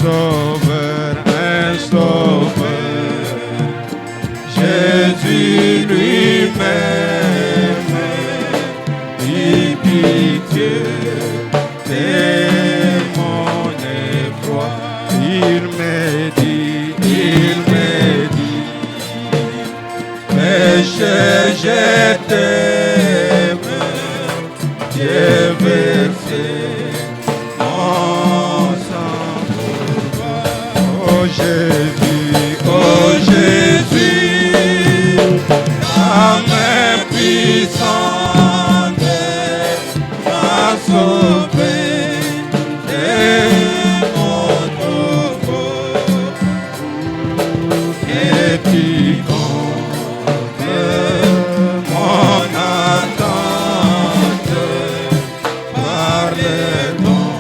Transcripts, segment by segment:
un sauveur, Jésus lui-même, dit pitié, c'est mon effroi. Il me dit, pécheur, je t'aime, Dieu versé mon sang pour toi. Oh Jésus, ta main puissante m'a sauvé de mon nouveau. Et tu comptes mon attente par le don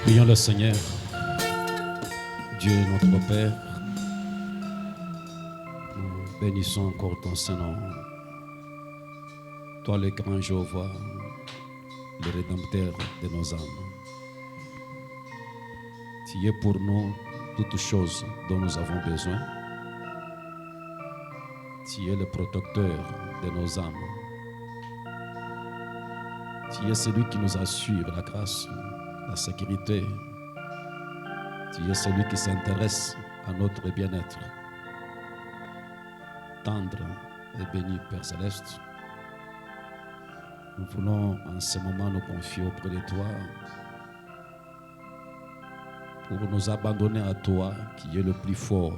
Prions le Seigneur. Dieu notre Père, nous bénissons encore ton Saint-Nom. Toi le grand Jéhovah, le Rédempteur de nos âmes. Tu es pour nous toutes choses dont nous avons besoin. Tu es le protecteur de nos âmes. Tu es celui qui nous assure la grâce, la sécurité. Tu es celui qui s'intéresse à notre bien-être. Tendre et béni Père Céleste, nous voulons en ce moment nous confier auprès de toi pour nous abandonner à toi qui es le plus fort.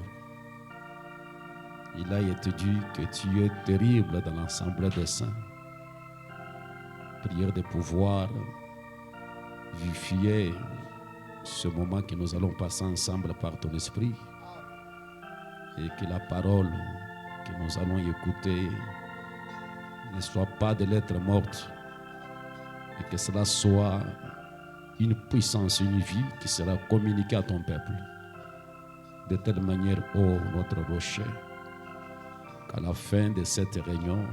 Il a été dit que tu es terrible dans l'assemblée des saints. Prière de pouvoir vivifier ce moment que nous allons passer ensemble par ton esprit et que la parole que nous allons écouter ne soit pas de lettres mortes et que cela soit une puissance, une vie qui sera communiquée à ton peuple de telle manière, ô notre rocher, qu'à la fin de cette réunion,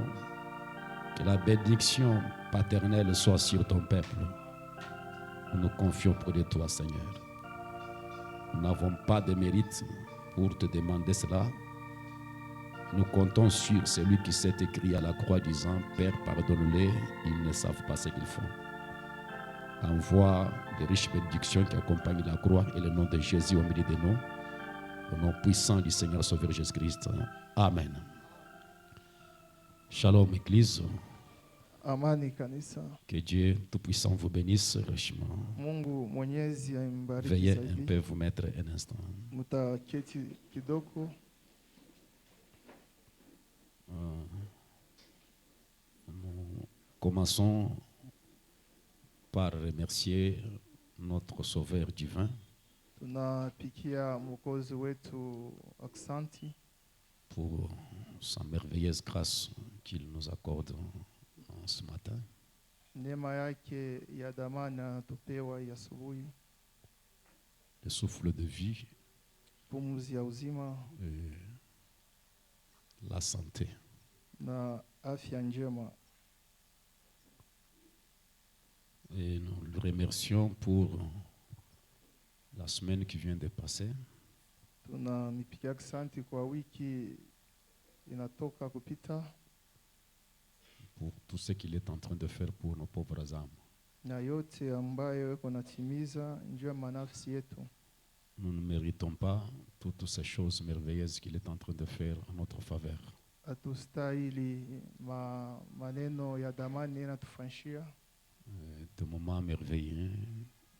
que la bénédiction paternelle soit sur ton peuple. Nous nous confions près de toi, Seigneur. Nous n'avons pas de mérite pour te demander cela. Nous comptons sur celui qui s'est écrit à la croix disant, Père, pardonne-les, ils ne savent pas ce qu'ils font. Envoie de riches bénédictions qui accompagnent la croix et le nom de Jésus au milieu de nous. Au nom puissant du Seigneur Sauveur Jésus-Christ. Amen. Shalom, Église. Amani kanisa. Que Dieu Tout-Puissant vous bénisse richement. Mungu Mwenyezi aimbariki Veuillez un zaidi. peu vous mettre un instant. Mutaketi kidogo. Nous commençons par remercier notre Sauveur divin Tunapikia Mwokozi wetu aksanti pour sa merveilleuse grâce qu'il nous accorde ce matin. neema yake ya dhamani anatupewa ya asubuhi, Le souffle de vie pumzi ya uzima et la santé. na afya njema. Et nous le remercions pour la semaine qui vient de passer. Tunamipikia aksanti kwa wiki inatoka kupita Pour tout ce qu'il est en train de faire pour nos pauvres âmes. na yote ambayo yuko natimiza njema nafsi yetu. Nous ne méritons pas toutes ces choses merveilleuses qu'il est en train de faire en notre faveur. Atustahili maneno ya dhamani yanatufanyia De moments merveilleux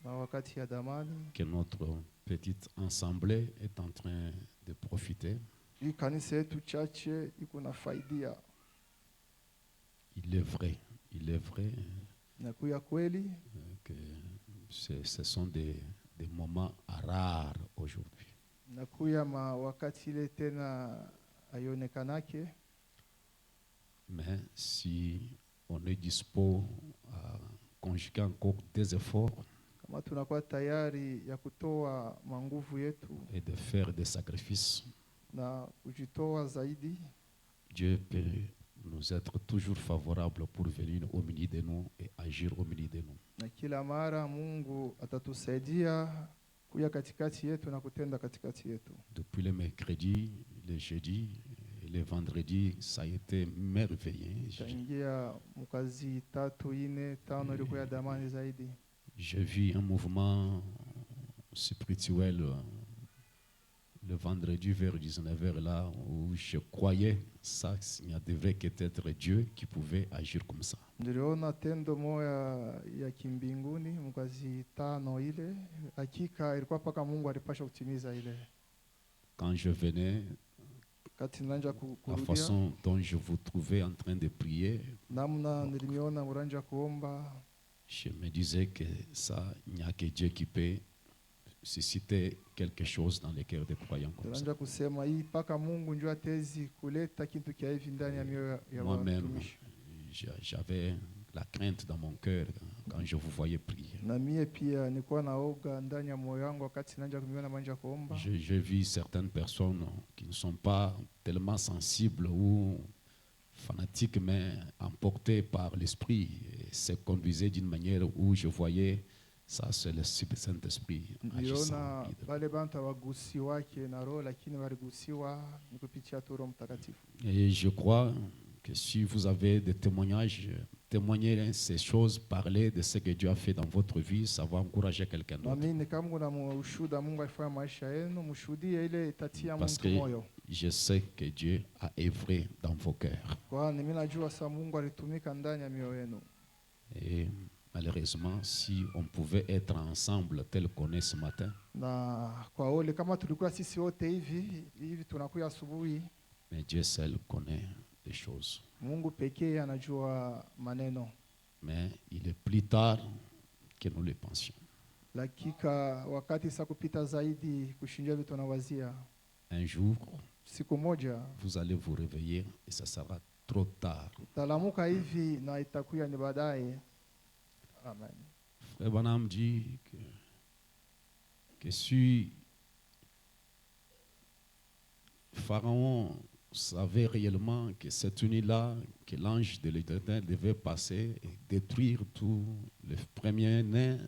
na wakati ya dhamani. que notre petite assemblée est en train de profiter. Hii kanisa yetu chache iko na faidia Il est vrai na kuya kweli que ce sont des moments rares aujourd'hui. na kuya wakati ile tena ayonekanake. Mais si on est dispo à conjuguer encore des efforts Kama tunakuwa tayari ya kutoa manguvu yetu et de faire des sacrifices, na kujitoa zaidi, Dieu peut nous être toujours favorable pour venir au milieu de nous et agir au milieu de nous. na kila mara Mungu atatusaidia kuja katikati yetu na kutenda katikati yetu. Depuis le mercredi, le jeudi et le vendredi, ça a été merveilleux. Taingia mkazi 3, 4, 5 ilikuwa ya damani zaidi. J'ai vu un mouvement spirituel le vendredi vers 19h là où je croyais ça il y devait être Dieu qui pouvait agir comme ça. Niliona tendo moya ya kimbinguni mkazi 5 ile, hakika ilikuwa paka Mungu alipasha kutimiza ile. Quand je venais, Kati nanja la kurudia façon dont je vous trouvais en train de prier, namna nilimiona muranja kuomba, je me disais que ça, il n'y a que Dieu qui peut susciter quelque chose dans les cœurs des croyants comme ça. nilanja kusema hii paka Mungu njoo atezi kuleta kitu kia hivi ndani ya mioyo ya Moi-même, watumishi. j'avais la crainte dans mon cœur quand je vous voyais prier. Na mie pia nilikuwa naoga ndani ya moyo wangu wakati nanja kumiona manja kuomba. J'ai vu certaines personnes qui ne sont pas tellement sensibles ou fanatiques, mais emportées par l'esprit, et se conduisaient d'une manière où je voyais ça, c'est le Saint-Esprit agissant. Niliona wale bantu hawagusiwake na roho lakini waligusiwa ni kupitia tu Roho Mtakatifu. Et je crois que si vous avez des témoignages, témoigner ces choses, parler de ce que Dieu a fait dans votre vie, ça va encourager quelqu'un d'autre. Naamini kama kuna ushuhuda Mungu alifanya maisha yenu, mshuhudie ile itatia Parce mtu que moyo. je sais que Dieu a œuvré dans vos cœurs. Kwa mimi najua sa Mungu alitumika ndani ya mioyo yenu. Et malheureusement, si on pouvait être ensemble tel qu'on est ce matin, Na kwa ole kama tulikuwa sisi wote hivi tunakuya asubuhi, mais Dieu seul connaît les choses. Mungu pekee anajua maneno. Mais il est plus tard que nous le pensions. Lakika wakati sa kupita zaidi kushinja vitu tunawazia. Un jour, Siku moja vous allez vous réveiller et ça sera trop tard. talamuka hivi na itakuya ni baadaye. Amen. Frère Branham dit que si Pharaon savait réellement que cette nuit-là, que l'ange de l'Éternel devait passer et détruire tous les premiers-nés,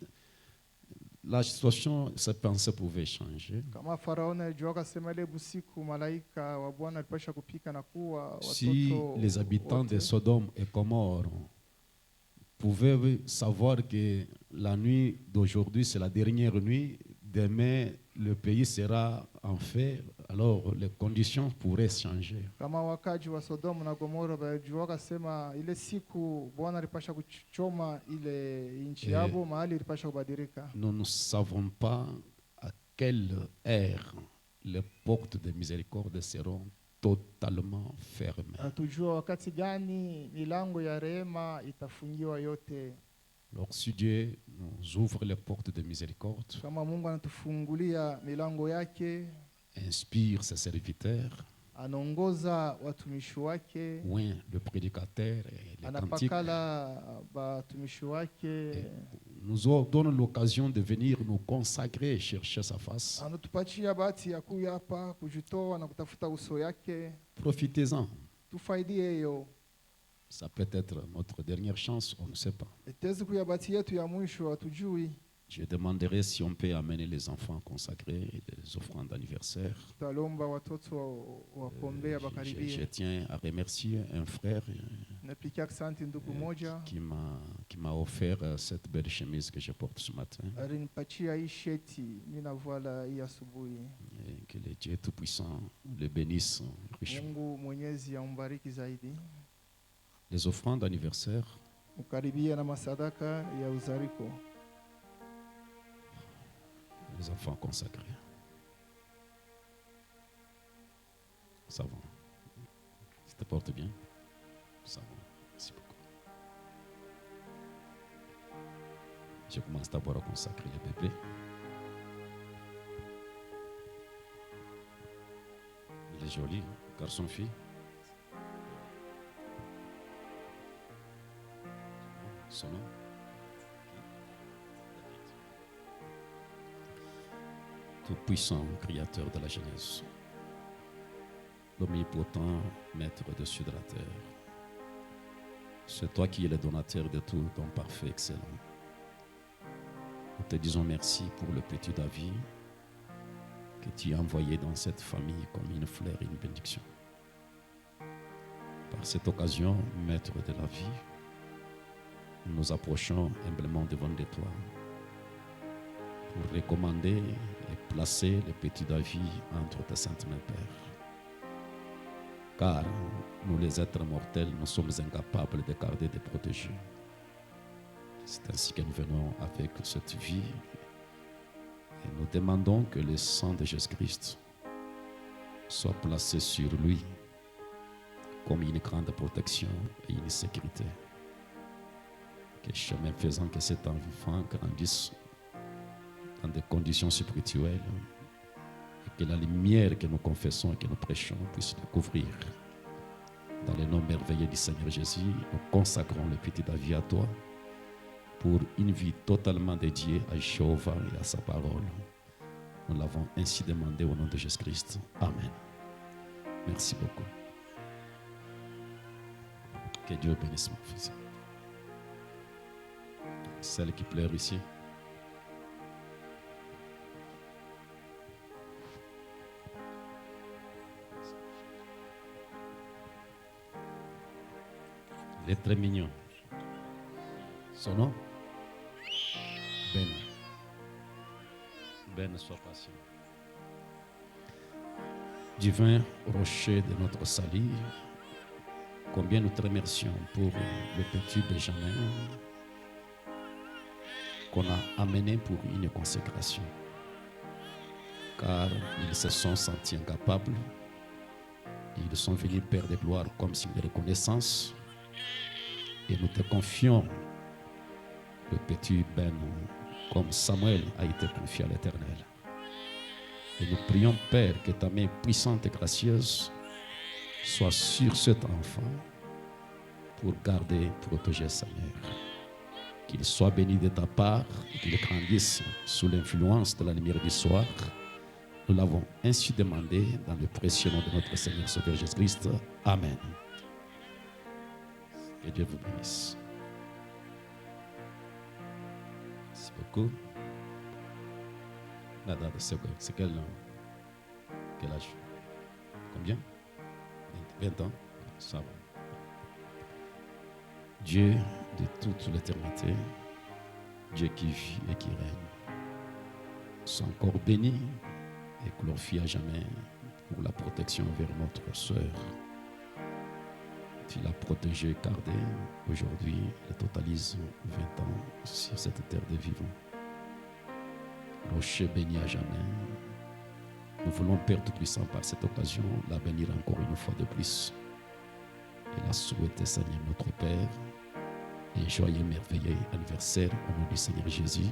la situation, sa pensée pouvait changer. Kama Farao alijua akasema ile busiku malaika wa Bwana alipasha kupika na kuwa watoto. Si les habitants de Sodome et Gomorrhe pouvaient savoir que la nuit d'aujourd'hui, c'est la dernière nuit, demain, le pays sera en feu, alors les conditions pourraient changer. Kama wakaji wa Sodoma na Gomora walijua akasema ile siku Bwana alipasha kuchoma ile nchi yao, mahali ilipasha kubadilika. Nous ne savons pas à quelle heure les portes de miséricorde seront totalement fermées. Hatujua wakati gani milango ya rehema itafungiwa yote. Alors si Dieu nous ouvre les portes de miséricorde, Kama Mungu anatufungulia milango yake, inspire ses serviteurs, anaongoza watumishi wake, oint le prédicateur et les cantiques, anapakala watumishi wake, nous donne l'occasion de venir nous consacrer et chercher sa face. anatupatia bahati ya kuja hapa kujitoa na kutafuta uso yake. Profitez-en. Tufaidie hiyo. Ça peut être notre dernière chance, on ne sait pas. Itezi kuya bahati yetu ya mwisho hatujui. Je demanderai si on peut amener les enfants consacrés et les offrandes d'anniversaire. Tutalomba watoto wakombea Je bakaribie. tiens à remercier un frère Napikia asante ndugu moja qui m'a offert cette belle chemise que je porte ce matin. alinipatia hii sheti mimi navala hii asubuhi. Et que le Dieu Tout-Puissant le bénisse richement. Mungu Mwenyezi ambariki zaidi. Les offrandes d'anniversaire, Ukaribia na masadaka ya uzariko. les enfants consacrés. Ça va. Ça te porte bien? Ça va. Merci beaucoup. Je commence d'abord à consacrer les bébés. Il est joli, hein? Garçon-fille. Son nom? Tout-puissant, créateur de la Genèse, l'omnipotent, maître dessus de la terre, C'est toi qui es le donateur de tout, ton parfait excellent. Nous te disons merci pour le petit David que tu as envoyé dans cette famille comme une fleur et une bénédiction. Par cette occasion, maître de la vie, nous nous approchons humblement devant toi pour recommander et placer le petit David entre tes saintes mains, Père. Car nous, les êtres mortels, nous sommes incapables de garder, de protéger. C'est ainsi que nous venons avec cette vie et nous demandons que le sang de Jésus-Christ soit placé sur lui comme une grande protection et une sécurité. Que chemin faisant que cet enfant grandisse dans des conditions spirituelles et que la lumière que nous confessons et que nous prêchons puisse découvrir. Dans le nom merveilleux du Seigneur Jésus, nous consacrons le petit David à toi pour une vie totalement dédiée à Jéhovah et à sa parole. Nous l'avons ainsi demandé au nom de Jésus-Christ. Amen. Merci beaucoup. Que Dieu bénisse mon fils. Celle qui pleure ici. Il est très mignon. Son nom? Ben. Ben, sois patient. Divin rocher de notre salut, combien nous te remercions pour le petit Benjamin qu'on a amené pour une consécration. Car ils se sont sentis incapables. Ils sont venus, Père de gloire, comme signe de reconnaissance. Et nous te confions le petit Ben, comme Samuel a été confié à l'Éternel. Et nous prions, Père, que ta main puissante et gracieuse soit sur cet enfant pour garder, protéger sa mère. Qu'il soit béni de ta part, qu'il grandisse sous l'influence de la lumière du soir. Nous l'avons ainsi demandé dans le précieux nom de notre Seigneur Sauveur Jésus-Christ. Amen. Que Dieu vous bénisse. Merci beaucoup. Nada, c'est quel âge? Combien? 20 ans? Ça va. Dieu de toute l'éternité, Dieu qui vit et qui règne, soit encore béni et glorifié à jamais pour la protection vers notre sœur. Tu l'as protégée, gardée. Aujourd'hui, elle totalise 20 ans sur cette terre des vivants. Rocher béni à jamais. Nous voulons, Père Tout-Puissant, par cette occasion, la bénir encore une fois de plus. Et la souhaiter, Seigneur notre Père, et joyeux, merveilleux anniversaire au nom du Seigneur Jésus.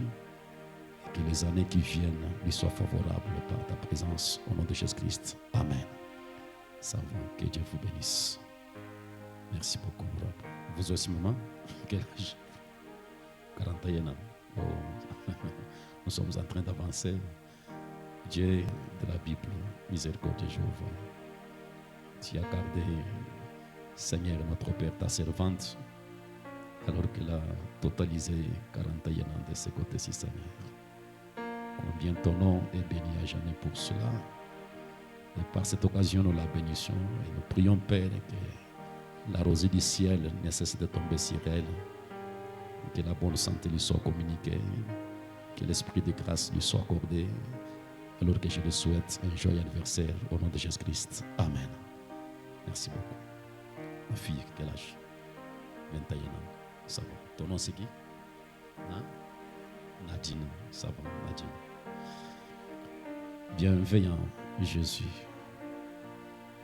Et que les années qui viennent lui soient favorables par ta présence au nom de Jésus-Christ. Amen. Savons que Dieu vous bénisse. Merci beaucoup. Vous aussi, maman, quel âge? 41 ans. Oh. Nous sommes en train d'avancer. Dieu de la Bible, miséricorde de Jéhovah. Tu as gardé, Seigneur notre Père, ta servante, alors qu'elle a totalisé 41 ans de ce côté-ci, Seigneur. Combien ton nom est béni à jamais pour cela. Et par cette occasion, nous la bénissons et nous prions, Père, que la rosée du ciel ne cesse de tomber sur elle, que la bonne santé lui soit communiquée, que l'esprit de grâce lui soit accordé, alors que je lui souhaite un joyeux anniversaire au nom de Jésus-Christ. Amen. Merci beaucoup. Ma fille, quel âge? 21 ans. Ça va. Ton nom c'est qui? Hein? Nadine. Ça va, Nadine. Bienveillant Jésus.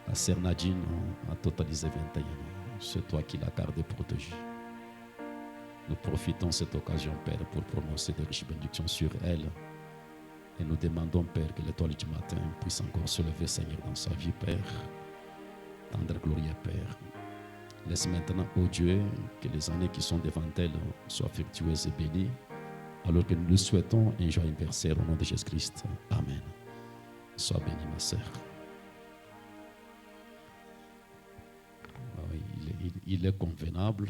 La sœur Nadine a totalisé 21 ans. C'est toi qui l'as gardé protégée. Nous profitons de cette occasion, Père, pour prononcer des riches bénédictions sur elle. Et nous demandons, Père, que l'étoile du matin puisse encore se lever, Seigneur, dans sa vie, Père. Tendre gloire, Père. Laisse maintenant, ô Dieu, que les années qui sont devant elle soient fructueuses et bénies, alors que nous lui souhaitons un joyeux anniversaire au nom de Jésus-Christ. Amen. Sois bénie, ma sœur. Il est convenable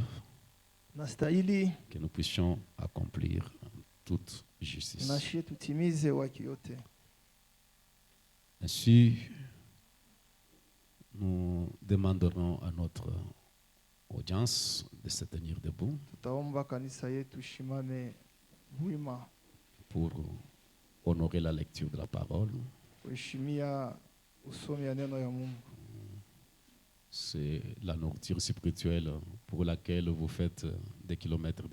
nastahili que nous puissions accomplir toute justice. nashie tutimize waki yote. Ainsi, nous demanderons à notre audience de se tenir debout Tutaomba kanisa yetu shimame wima pour honorer la lecture de la parole. kuheshimia usomi ya neno ya Mungu. C'est la nourriture spirituelle pour laquelle vous faites des kilomètres.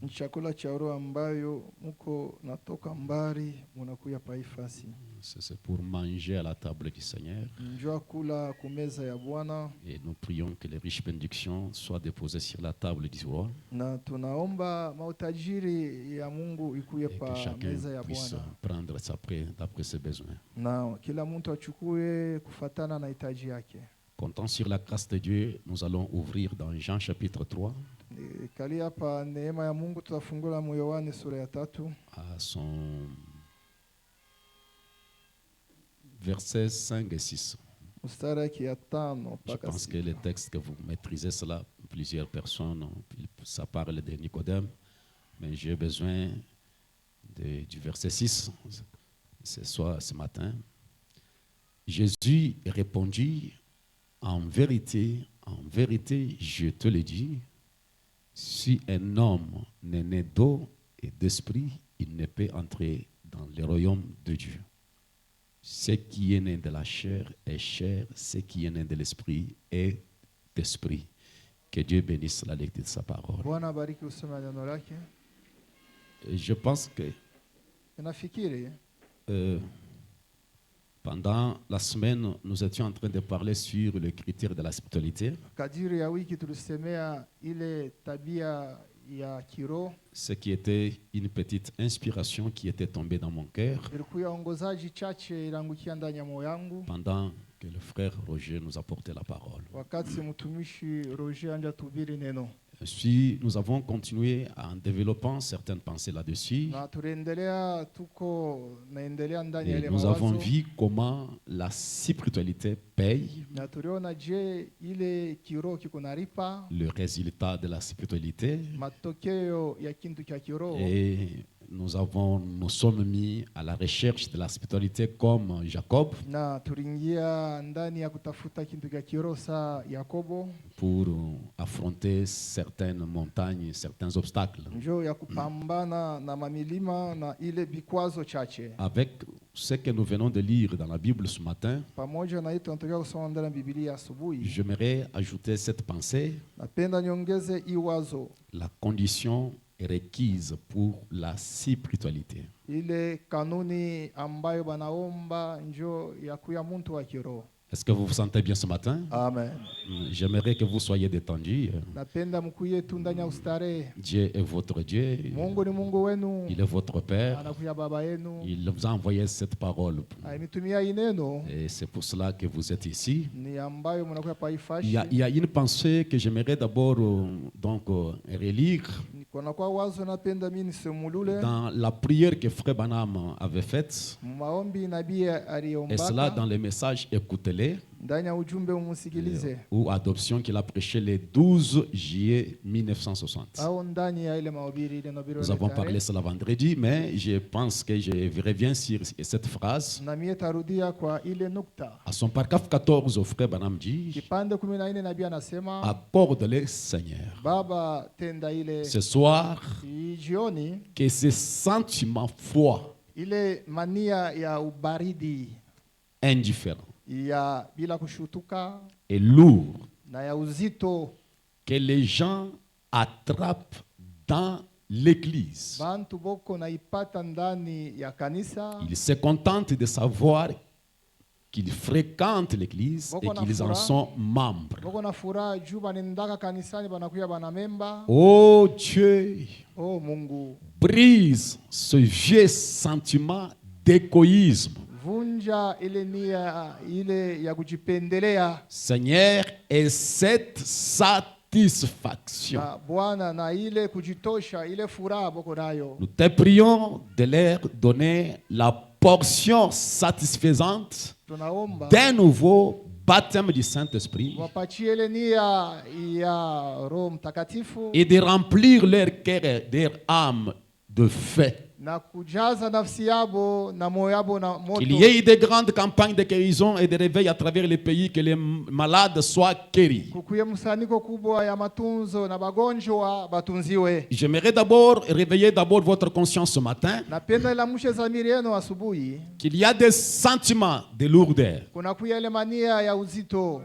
Ni chakula cha roho ambayo muko natoka mbari munakuya paifasi. C'est pour manger à la table du Seigneur. Njoo kula kumeza ya Bwana, Et nous prions que les riches bénédictions soient déposées sur la table du roi na tunaomba mautajiri ya Mungu ikuye et que pa chacun meza ya puisse Bwana, prendre sa prêt d'après ses besoins. na kila mtu achukue kufatana na hitaji yake. Comptant sur la grâce de Dieu, nous allons ouvrir dans Jean chapitre 3 Kali hapa neema ya Mungu tutafungula mu Yohane sura ya 3 à son versets 5 et 6. mstari yake ya 5 Je mpaka pense que 6. les textes que vous maîtrisez cela, plusieurs personnes, ça parle de Nicodème, mais j'ai besoin du verset 6, ce matin. Jésus répondit, en vérité, je te le dis, si un homme n'est né d'eau et d'esprit, il ne peut entrer dans le royaume de Dieu. Ce qui est né de la chair est chair, ce qui est né de l'esprit est d'esprit. Que Dieu bénisse la lecture de sa parole. Bwana bariki usome neno lake. Et je pense que Nafikiri pendant la semaine, nous étions en train de parler sur le critère de la spiritualité, kadiri ya wiki tulisemea ile tabia ya kiroho, ce qui était une petite inspiration qui était tombée dans mon cœur ilikuwa ongozaji chache ilangukia ndani ya moyo wangu pendant que le frère Roger nous apportait la parole. wakati mtumishi Roger anja tubiri neno, Si nous avons continué en développant certaines pensées là-dessus, na tuliendelea tuko naendelea ndani ya et ile nous avons mawazo, vu comment la spiritualité paye. na tuliona je ile kiroho kiko naripa Le résultat de la spiritualité. matokeo ya kintu cha kiroho. Et nous sommes mis à la recherche de la spiritualité comme Jacob Na tuliingia ndani ya kutafuta kintu cha kiroho sa Yakobo, pour affronter certaines montagnes, certains obstacles. njoo ya kupambana na mamilima na ile vikwazo chache. Avec ce que nous venons de lire dans la Bible ce matin, Pamoja na hiyo tunataka kusoma ndani ya Biblia asubuhi. j'aimerais ajouter cette pensée. Napenda niongeze hii wazo, La condition est requise pour la spiritualité. ile kanuni ambayo banaomba njoo ya kuya muntu wa kiroho. Est-ce que vous vous sentez bien ce matin? Amen. J'aimerais que vous soyez détendus. Napenda mkuye tu ndani ya ustarehe. Dieu est votre Dieu. Mungu ni Mungu wenu, Il est votre Père. anakuya baba yenu, Il vous a envoyé cette parole. aimitumia hii neno Et c'est pour cela que vous êtes ici. ni ambayo mnakuya Il paifashi. y a une pensée que j'aimerais d'abord relire Kuna kwa wazo napenda mimi nisemulule dans la prière que Frère Branham avait faite. maombi nabii Et cela dans aliombaka les messages, écoutez-les, ndani ya ujumbe umusikilize, ou adoption qu'il a prêché le 12 juillet 1960. au ndani ya ile mahubiri ile nobiro. Nous avons parlé cela vendredi, mais je pense que je reviens sur cette phrase. na mie tarudia kwa ile nukta. À son paragraphe 14, Frère Branham dit, Kipande 14 nabii anasema, accorde-les, Seigneur, Baba tenda ile ce soir, jioni, que ce sentiment froid, ile mania ya ubaridi indifférent ya bila kushutuka et lourd na ya uzito que les gens attrapent dans l'église. bantu boko naipata ndani ya kanisa, Ils se contentent de savoir qu'ils fréquentent l'église et qu'ils en sont membres. boko na furaha juu banendaka kanisani banakuya bana memba. Oh Dieu, Oh Mungu, brise ce vieux sentiment d'égoïsme. vunja ile nia ile ya kujipendelea Seigneur, et cette satisfaction, na Bwana, na ile kujitosha, ile furaha boko nayo. nous te prions de leur donner la portion satisfaisante Tunaomba d'un nouveau baptême du Saint-Esprit wapatie ile nia ya Roho Mtakatifu et de remplir leur cœur et leur âme de feu. na kujaza nafsi yabo na moyo yabo na moto. Qu'il y ait de grandes campagnes de guérison et de réveil à travers le pays, que les malades soient guéris. Kukuye msaniko kubwa ya matunzo na bagonjwa batunziwe. J'aimerais d'abord réveiller d'abord votre conscience ce matin Napenda ilamushe zamiri yenu asubuhi. qu'il y a des sentiments de lourdeur, Kuna kuya ile mania ya uzito,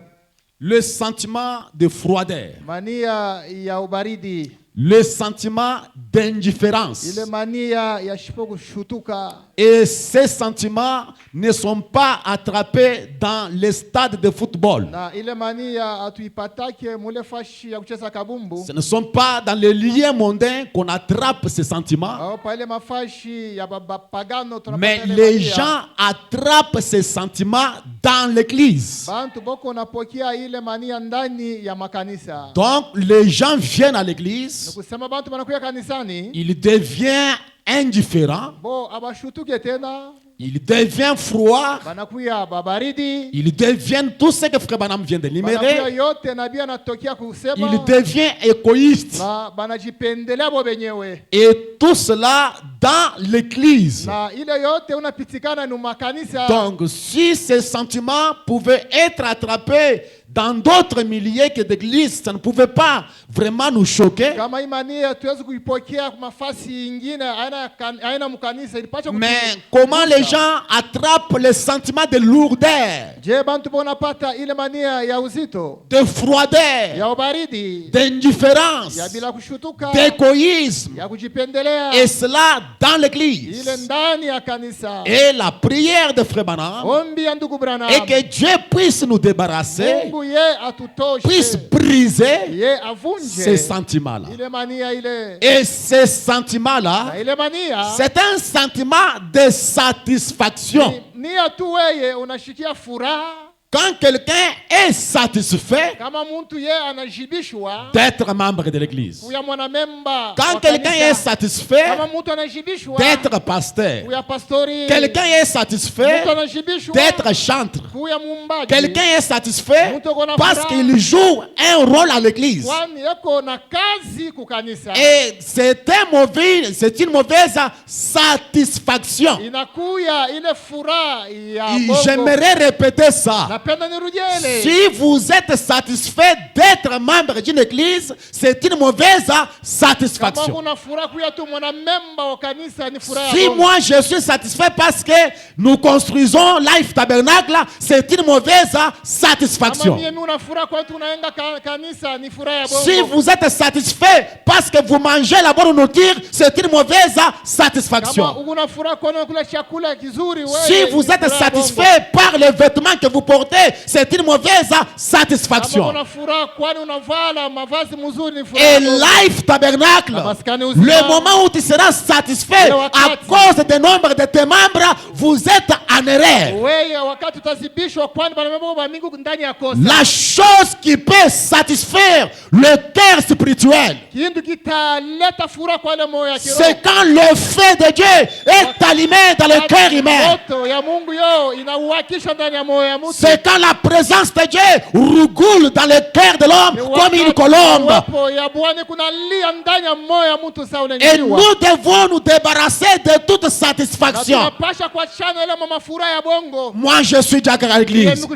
le sentiment de froideur, mania ya ubaridi, le sentiment d'indifférence. ile mania ya shipoku shutuka. Et ces sentiments ne sont pas attrapés dans les stades de football. Na ile mania atuipatake mule fashi ya kucheza kabumbu. Ce ne sont pas dans les liens mondains qu'on attrape ces sentiments, Au pa ile mafashi ya pagano tunapata mais ile les mania. gens attrapent ces sentiments dans l'église. Bantu boko napokea ile mania ndani ya makanisa. Donc les gens viennent à l'église, Kusema bantu banakuya kanisani, ils deviennent indifférents, bo abashutuke tena, ils deviennent froids, banakuya babaridi, ils deviennent tout ce que Frère Branham vient de banakuya l'énumérer, yote na bia natokea kusema, ils deviennent égoïstes. banajipendelea bo benyewe. Et tout cela dans l'église. Na ile yote unapitikana ni makanisa. Donc, si ces sentiments pouvaient être attrapés dans d'autres milliers que d'églises, ça ne pouvait pas vraiment nous choquer. Kama imani tuwezi kuipokea kwa mafasi ingine aina mkanisa ilipaswa Mais comment les gens attrapent les sentiments de lourdeur, Je bantu bonapata ile mania ya uzito, de froideur, ya ubaridi, d'indifférence, ya bila kushutuka, d'égoïsme, ya kujipendelea, et cela dans ile l'église. ndani ya kanisa. Et la prière de Frère Branham Ombi ya ndugu Branham, est que Dieu puisse nous débarrasser, Mungu ye atutoshe, puisse briser ye avunje ces sentiments-là. ile mania ile. Et ces sentiments-là, Na ile mania c'est un sentiment de satisfaction. nia tu weye unashikia furaha. Quand quelqu'un est satisfait Kama muntu ye anajibishwa d'être membre de l'église, kuya mwanamemba quand wa quelqu'un kanisa. est satisfait Kama muntu anajibishwa d'être pasteur, kuya pastori, quelqu'un est satisfait muntu anajibishwa d'être chantre, kuya muumbaji, quelqu'un est satisfait Mtu ako na parce furaha. qu'il joue un rôle à l'église. kwani yeko na kazi kukanisa. Et c'est une mauvaise satisfaction. Inakuya ile furaha ya Et Mungu. j'aimerais répéter ça. Napenda nirudiele. Si vous êtes satisfait d'être membre d'une église, c'est une mauvaise Kama satisfaction. kuna furaha kuya tu mwanamemba wa kanisa ni furaha Si ya Mungu. moi je suis satisfait parce que nous construisons Life Tabernacle, c'est une mauvaise Kama satisfaction. mimi una furaha kwa tunaenda kanisa ni furaha ya Si Mungu. vous êtes satisfait parce que vous mangez la bonne nourriture, c'est une mauvaise Kama satisfaction. una furaha kwa kula chakula kizuri wewe. Si ni vous êtes furaha ya Mungu. satisfait par les vêtements que vous portez, c'est une mauvaise Kama satisfaction. una furaha kwani unavala mavazi mzuri ni furaha ya Et Mungu. Life Tabernacle, Na maskani uzima. le moment où tu seras satisfait Le wakati. à cause du nombre de tes membres, vous êtes en erreur. Wewe wakati utazibishwa kwani bana mambo mingi ndani ya kosa. La chose qui peut satisfaire le cœur spirituel, Kindu kitaleta furaha kwa ile moyo ya kiroho. c'est quand le feu de Dieu est allumé dans le cœur humain. Moto ya Mungu yo inauhakisha ndani ya moyo ya mtu. C'est quand la présence de Dieu rougule dans le cœur de l'homme comme une colombe. Uwepo ya Bwana kunalia ndani ya moyo ya mtu sawa Et unanyanyua. nous devons nous débarrasser de toute satisfaction. Tunapasha kuachana ile mama furaha ya bongo. Moi, je suis diacre à l'église.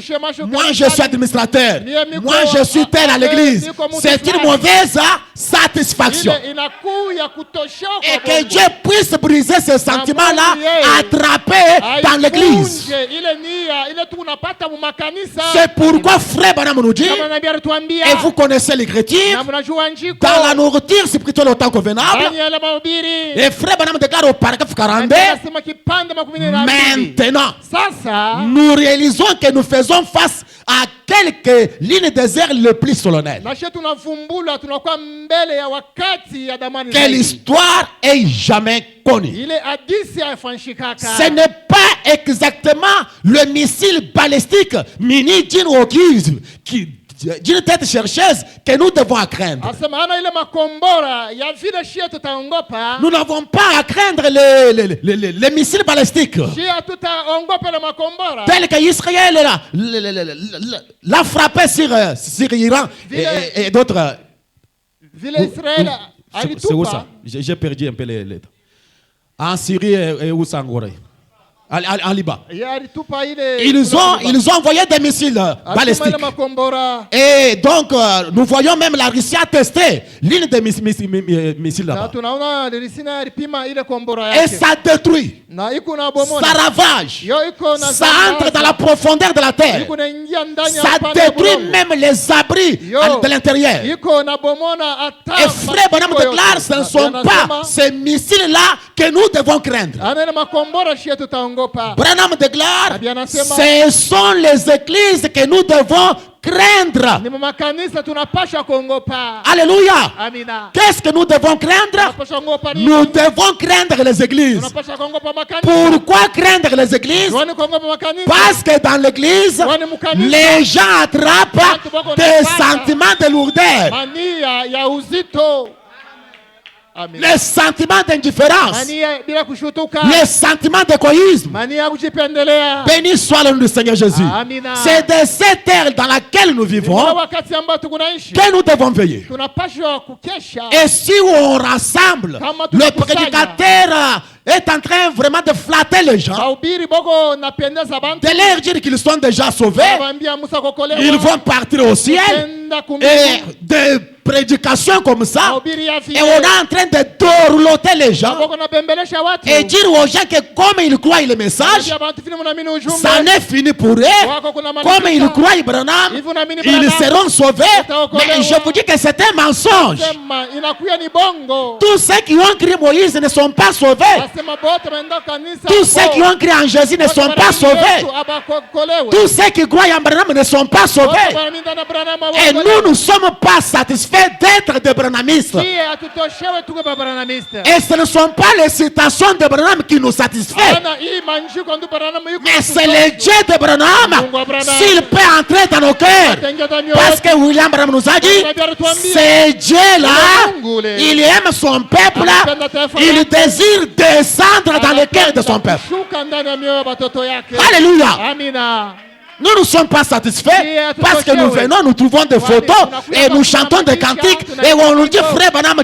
Moi, je suis administrateur. Moi, je suis tel à l'église. C'est une mauvaise satisfaction. Ile inakuya kutoshoka Et que bongo. Dieu puisse briser ces sentiments-là attrapés dans l'église. Aivunje ile nia ile tu unapata mu makanisa. C'est pourquoi Frère Branham nous dit, Kama nabii alituambia. et vous connaissez l'écriture, Na mnajua njiko. dans la nourriture spirituelle au temps convenable, Ndani ya ile mahubiri. et Frère Branham déclare au paragraphe 42, Anasema kipande 12. maintenant, Sasa nous réalisons que nous faisons face à quelques lignes des airs les plus solennelles. na shetu tunavumbula tunakuwa mbele ya wakati ya damani Que zaidi. l'histoire ait jamais connue. Ile hadisi haifanshikaka. Ce n'est pas exactement le missile balistique mini d'une ogive qui d'une tête chercheuse que nous devons craindre. Asema ana ile makombora ya vile shia tutaongopa. Nous n'avons pas à craindre les missiles balistiques. Shia tutaongopa le makombora. Tel que Israël l'a frappé sur Iran et d'autres. Vile Israël C'est où ça? J'ai perdu un peu les lettres. En Syrie et où ça en Liban. Ils ont envoyé des missiles balistiques. Et donc, nous voyons même la Russie a testé l'une des missiles là-bas. Et ça détruit, ça ravage, ça entre dans la profondeur de la terre. Ça détruit même les abris de l'intérieur. Et Frère Branham déclare, ce ne sont pas ces missiles-là que nous devons craindre. Branham déclare, ce sont les églises que nous devons craindre. Alléluia. Qu'est-ce que nous devons craindre? Nous devons craindre les églises. Pourquoi craindre les églises? Parce que dans l'église, les gens attrapent des sentiments de lourdeur, les sentiments d'indifférence, les sentiments d'égoïsme. Béni soit le nom du Seigneur Jésus. C'est de cette terre dans laquelle nous vivons que nous devons veiller. Et si on rassemble, le prédicateur est en train vraiment de flatter les gens, de leur dire qu'ils sont déjà sauvés, ils vont partir au ciel, et des prédications comme ça, et on est en train de dorloter les gens et dire aux gens que comme ils croient le message, ça n'est fini pour eux. Comme ils croient Branham, ils seront sauvés. Mais je vous dis que c'est un mensonge. Tous ceux qui ont crié Moïse ne sont pas sauvés. Tous ceux qui ont crié en Jésus ne sont pas sauvés. Tous ceux qui croient en Branham ne sont pas sauvés. Et nous ne sommes pas satisfaits d'être des branhamistes. Et ce ne sont pas les citations de Branham qui nous satisfait, mais c'est le Dieu de Branham, s'il peut entrer dans nos cœurs. Parce que William Branham nous a dit, ce Dieu-là, il aime son peuple, il désire descendre dans le cœur de son peuple. Alléluia. Nous ne sommes pas satisfaits parce que nous venons, nous trouvons des photos et nous chantons des cantiques et on nous dit Frère Branham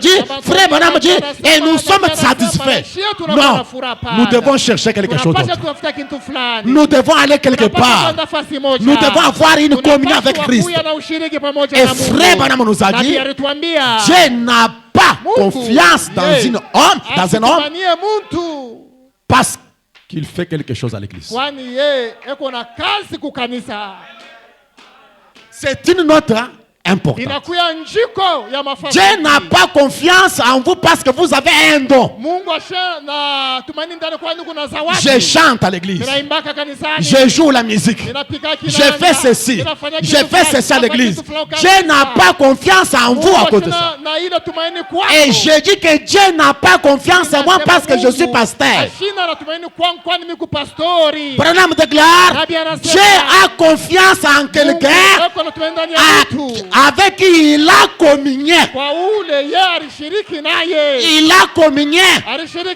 dit, et nous sommes satisfaits. Non, nous devons chercher quelque chose d'autre. Nous devons aller quelque part. Nous devons avoir une communion avec Christ. Et Frère Branham nous a dit, Dieu n'a pas confiance dans un homme parce qu'il fait quelque chose à l'église. C'est une note importante. Dieu n'a pas confiance en vous parce que vous avez un don. Je chante à l'église. Je joue la musique. Je fais ceci. Je fais ceci à l'église. Dieu n'a pas confiance en vous à cause de ça. Et je dis que Dieu n'a pas confiance en moi parce que je suis pasteur. Branham déclare, Dieu a confiance en quelqu'un avec qui il a communié. Il a communié.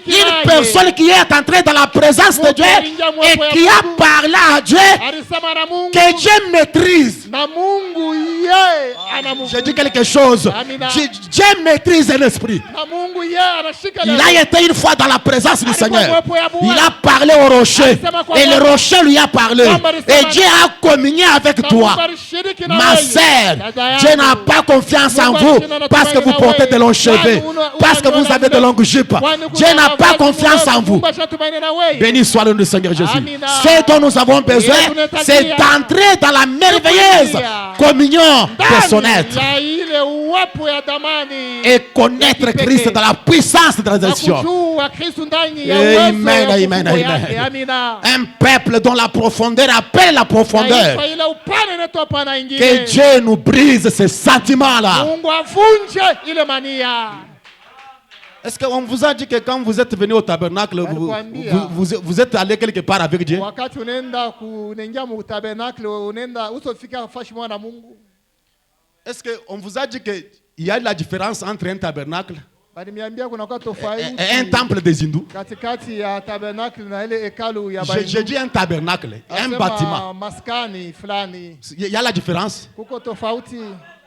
Une personne qui est entrée dans la présence de Dieu et qui a parlé à Dieu que Dieu maîtrise. Je dis quelque chose. Dieu maîtrise l'esprit. Il a été une fois dans la présence du Seigneur. Il a parlé au rocher et le rocher lui a parlé. Et Dieu a communié avec toi. Ma sœur, Dieu n'a pas confiance en vous parce que vous portez de longs cheveux, parce que vous avez de longues jupes. Dieu n'a pas confiance en vous. Béni soit le nom du Seigneur Jésus. Ce dont nous avons besoin, c'est d'entrer dans la merveilleuse communion de son être et connaître Christ dans la puissance de la rédemption. Amen, amen, amen. Un peuple dont la profondeur appelle la profondeur. Que Dieu nous brise ces sentiments-là. Est-ce qu'on vous a dit que quand vous êtes venu au tabernacle, vous êtes allé quelque part avec Dieu? Est-ce qu'on vous a dit qu'il y a la différence entre un tabernacle Baliniambia kuna kwa et tofauti un temple des hindous? katikati ya tabernacle na ile hekalu ya J'ai dit un tabernacle, un Asema bâtiment. maskani fulani. Il y a la différence? Kuko tofauti?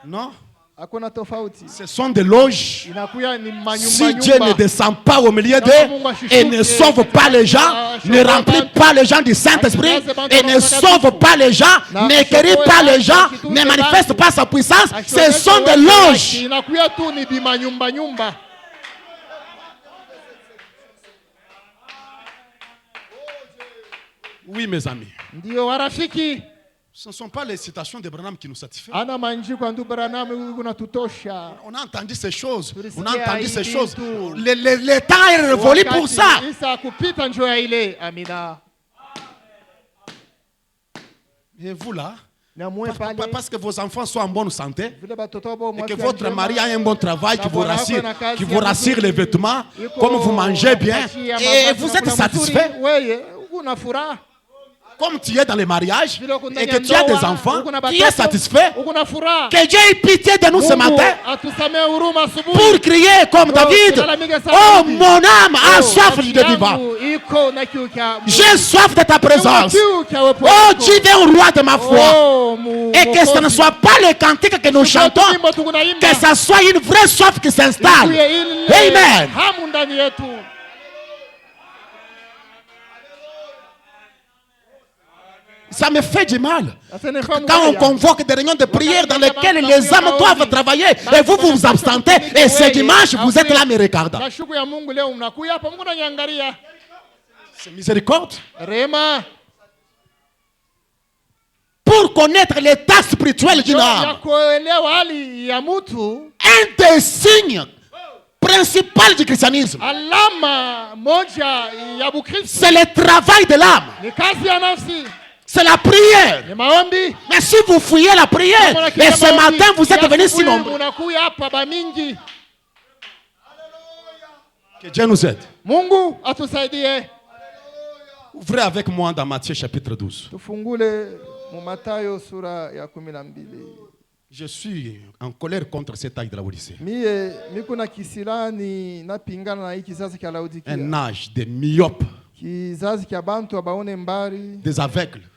Non. Hakuna tofauti. Ce sont des loges. Inakuya ni manyumba Si Dieu ne descend pas au milieu d'eux Mungu et ne sauve pas les gens, ne remplit pas les gens du Saint-Esprit et ne sauve pas les gens, ne guérit pas les gens, ne manifeste pas sa puissance, ce sont des loges. Inakuya tu ni bimanyumba nyumba. Oui, mes amis. Ndio warafiki. Ce ne sont pas les citations de Branham qui nous satisfont. Ana manji kwa ndu Branham kunatutosha. On a entendu ces choses. On Tulisikia a entendu ces hivi choses. tu. Le temps est révolu pour Wakati ça. Isa kupita njoo ya ile. Amina. Et vous là, Na mwe pale. parce que vos enfants sont en bonne santé Vile batoto wao et que mwafya votre njema, mari a un bon travail na bwana wako na kazi qui ya vous rassure mzuri, les vêtements, iko comme vous mangez bien, nafasi ya et mavazi vous na êtes kula mzuri, satisfait. Wewe una furaha. Comme tu es dans les mariages Vile uko et ndani que ya tu as ndoa, des enfants, uko na tu es batoto, satisfait. uko na furaha. Que Dieu ait pitié de nous ce Mungu matin atusamee huruma asubuhi. pour crier comme David. Tulalamika sana Oh, David. mon âme a Oh, soif nafsi de vivant. yangu iko na kiu cha Mungu. J'ai soif de ta présence. Kiu cha uwepo Oh, wako. tu es au roi de ma foi. Oh, Et que ce ne Mwokozi. soit pas le cantique que nous chantons, Wimbo tunaimba. que ça soit une vraie soif qui s'installe. Ikuye ile Amen. hamu ndani yetu. Ça me fait du mal. Asenefaa Quand on mbaya. convoque des réunions de prière dans lesquelles les âmes doivent travailler et vous vous absentez et ce dimanche vous êtes là me regardant. Na shuku ya Mungu leo mnakuya hapa Mungu ananiangalia. C'est miséricorde. Rema. Pour connaître l'état spirituel d'une Ya âme, kuelewa hali ya mtu, un des signes principaux du christianisme, alama moja ya Bukristo c'est le travail de l'âme, ni kazi ya nafsi, c'est la prière. ni maombi. Mais si vous fouillez la prière et ce matin vous êtes venus si nombreux, Unakuya hapa ba mingi. que Dieu nous aide. Mungu atusaidie. Ouvrez avec moi dans Matthieu chapitre 12. Tufungule mu Mathayo sura ya 12. Je suis en colère contre cet âge de la Odyssée. Mie niko na kisilani napingana na hii kizazi cha Laodikia. Un âge de myopes, Kizazi cha bantu abaone mbali, des aveugles.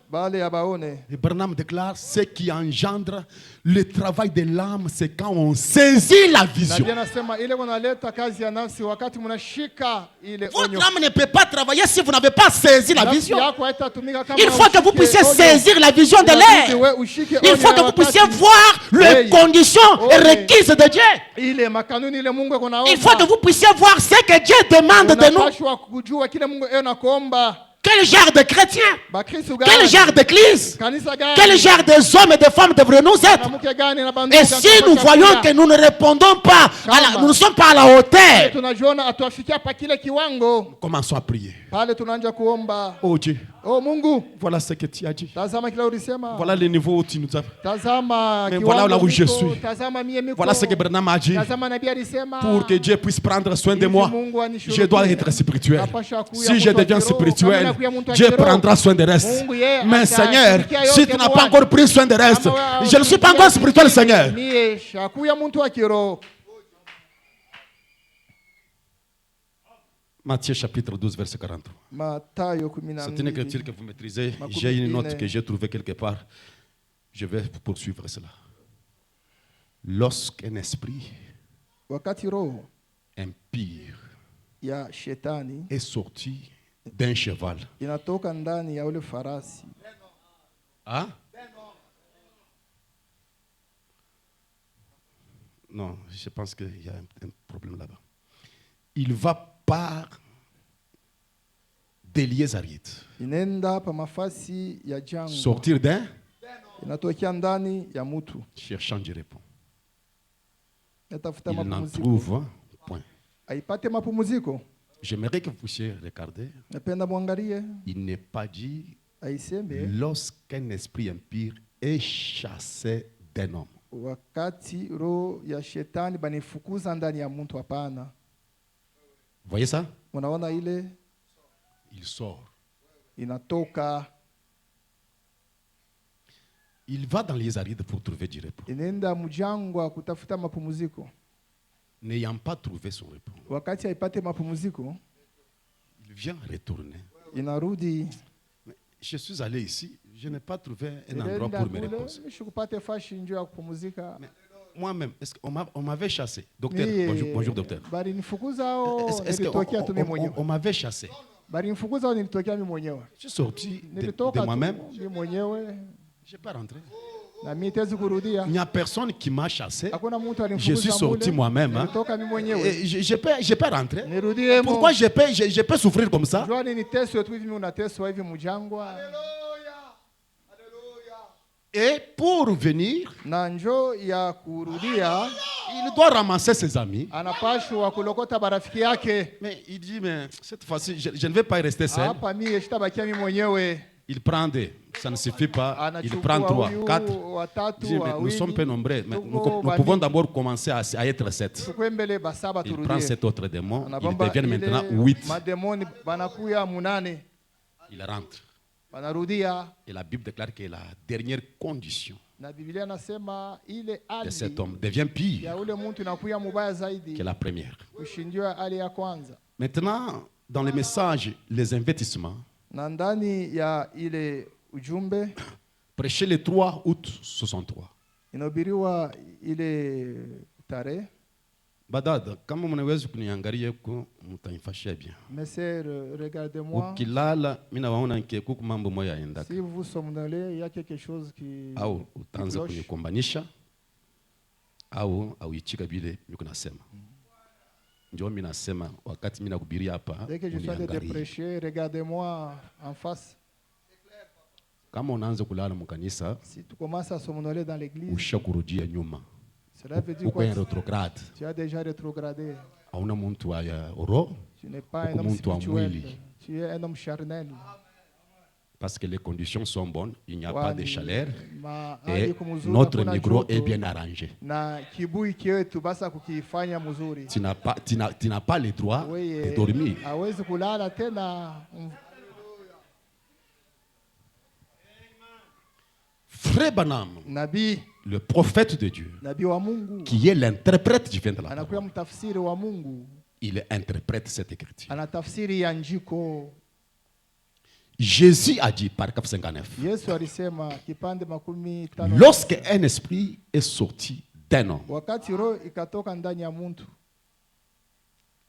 bale abaone. Et Branham déclare ce qui engendre le travail de l'âme, c'est quand on saisit la Na vision. Biblia nasema ile kunaleta kazi ya nafsi wakati mnashika ile Votre onyo. âme ne peut pas travailler si vous n'avez pas saisi la Nafsi vision. yako haitatumika kama Il faut que vous ushike puissiez onyo. saisir la vision de Inabidi l'air. we ushike Il onyo faut ya que vous wakati. puissiez voir les Oui. conditions et Oui. requises de Dieu. Ile makanuni ile Mungu iko Il faut que vous puissiez voir ce que Dieu demande de nous. Unapashwa kujua kile Mungu nakuomba. Quel genre de chrétien, Bakristo quel gani? genre d'église, Kanisa gani? quel genre de hommes et de femmes devraient nous être. Mwanamke gani na bandugu Et gani si nous tunapaswa voyons kuwa? que nous ne répondons pas, nous ne sommes pas à la hauteur, Tunajiona atuafikia pa kile kiwango, commençons à prier. pale tunaanza kuomba. Oh Dieu, Oh Mungu, voilà ce que tu as dit. tazama kile ulisema. Voilà le niveau où tu nous as. Tazama Mais kiwango voilà là où je niko, suis. Tazama mie miko. Voilà ce que Branham a dit. Tazama nabii alisema. Pour que Dieu puisse prendre soin de Hivi moi, Mungu anishughulikie. je dois être spirituel. Napasha kuya Si je mtu wa deviens kiroho, spirituel, kama nakuya mtu wa Dieu kiroho, prendra soin de reste. Mungu yeye Mais Seigneur, atashughulikia si yote tu n'as kwa pas watu. encore pris soin de reste, Kama je ne suis pas encore spirituel, Seigneur. Mie shakuya mtu wa kiroho. Matthieu chapitre 12, verset 43. Mathayo C'est une écriture 12. que vous maîtrisez. Makumi J'ai une ine. note que j'ai trouvée quelque part. Je vais poursuivre cela. Lorsqu'un esprit Wakati roho impie ya shetani est sorti d'un cheval. inatoka ndani ya ule farasi. Hein? Non, je pense qu'il y a un problème là-bas. Il va par Déliézarit. Inenda pa mafasi ya jangwa. Sortir d'un Inatokea ndani ya mtu. cherchant du repos. Natafuta Il n'en mapumziko. trouve point. Aipate mapumziko. J'aimerais que vous puissiez regarder. Napenda muangalie. Il n'est pas dit Aiseme lorsqu'un esprit impur est chassé d'un homme. wakati roho ya shetani banifukuza ndani ya mtu, hapana. Vous voyez ça? Unaona ile Il sort. inatoka. Il va dans les arides pour trouver du repos. inaenda mjangwa kutafuta mapumziko. N'ayant pas trouvé son repos, Wakati haipate mapumziko, il vient retourner. inarudi. Je suis allé ici, je n'ai pas trouvé un endroit Inaenda pour me kule, reposer. mishukupate fashi njoo ya kupumzika. Mais moi-même, est-ce qu'on m'avait chassé? Docteur, Mie, bonjour docteur. bali nifukuza au Est-ce nilitokea tu mimi mwenyewe? qu'on m'avait chassé? Bali nifukuza au nilitokea mimi mwenyewe? Je suis sorti de Nilitoka tu moi-même, mimi mwenyewe je n'ai pas rentré. na mimi tezi kurudia. Il n'y a personne qui m'a chassé. Hakuna mtu Je suis alinifukuza sorti mule. moi-même. Hein. Nilitoka mimi mwenyewe. Et je peux rentrer. Nirudie mo. Pourquoi je peux souffrir comme ça? Jua ni niteswe tu hivi mimi unateswa hivi mjangwa. Et pour venir, Na njoo ya kurudia il doit ramasser ses amis. anapashwa kulokota barafiki yake. Mais il dit, mais cette fois-ci, je ne vais pas y rester seul. Hapa mimi shitabakia mimi mwenyewe. Il prend deux. Ça ne suffit pas. Il Anachukua prend trois, huyu, quatre. watatu, Il dit, mais nous wawili. sommes peu nombreux. Mais nous Tuko pouvons bani. d'abord commencer à être sept. Tukwembele basaba Il prend turudie. sept autres démons. Ils Anabamba deviennent ile maintenant 8. mademoni banakuya munane. Il rentre. Banarudia. Et la Bible déclare que la dernière condition Na Biblia nasema ile de cet hali homme devient pire ya ule mtu inakuya mubaya zaidi que la première. kushindia hali ya kwanza. Maintenant, dans les messages, les investissements, Na ndani ya ile ujumbe prêché le 3 août 63. inahubiriwa ile tarehe. Badad, kama mnaweza kuniangalia huko mtanifashia bien. Monsieur, regardez-moi. Ukilala mimi naona nke kuku mambo moya yaenda. Si vous somnolez, il y a quelque chose qui Au utaanza cloche. kunikombanisha au ichika vile niko nasema. Ndio mimi nasema wakati mimi nakubiria hapa. Dès que je suis en train de prêcher, regardez-moi en face. Kama unaanza kulala mkanisa, Si tu commences à somnoler dans l'église, ushakurudia nyuma. cela veut dire Uko quoi? en rétrograde. Tu as déjà rétrogradé. Hauna mtu wa oro Tu n'es pas un Uko homme mtu wa spirituel. mwili. Tu es un homme charnel. parce que les conditions sont bonnes, il n'y a pas de chaleur mahali et kumuzuri notre hakuna micro joto, est bien arrangé. na kibui chetu basa kukifanya mzuri. Tu n'as pas le droit de dormir. Hawezi kulala tena. Frère Branham, Nabii, le prophète de Dieu, nabii wa Mungu qui est l'interprète divin de la anakuwa parole, mtafsiri wa Mungu, il interprète cette écriture. anatafsiri ya njiko. Jésus a dit par 59, Yesu alisema kipande 15, lorsque un esprit est sorti d'un homme, wakati roho ikatoka ndani ya mtu,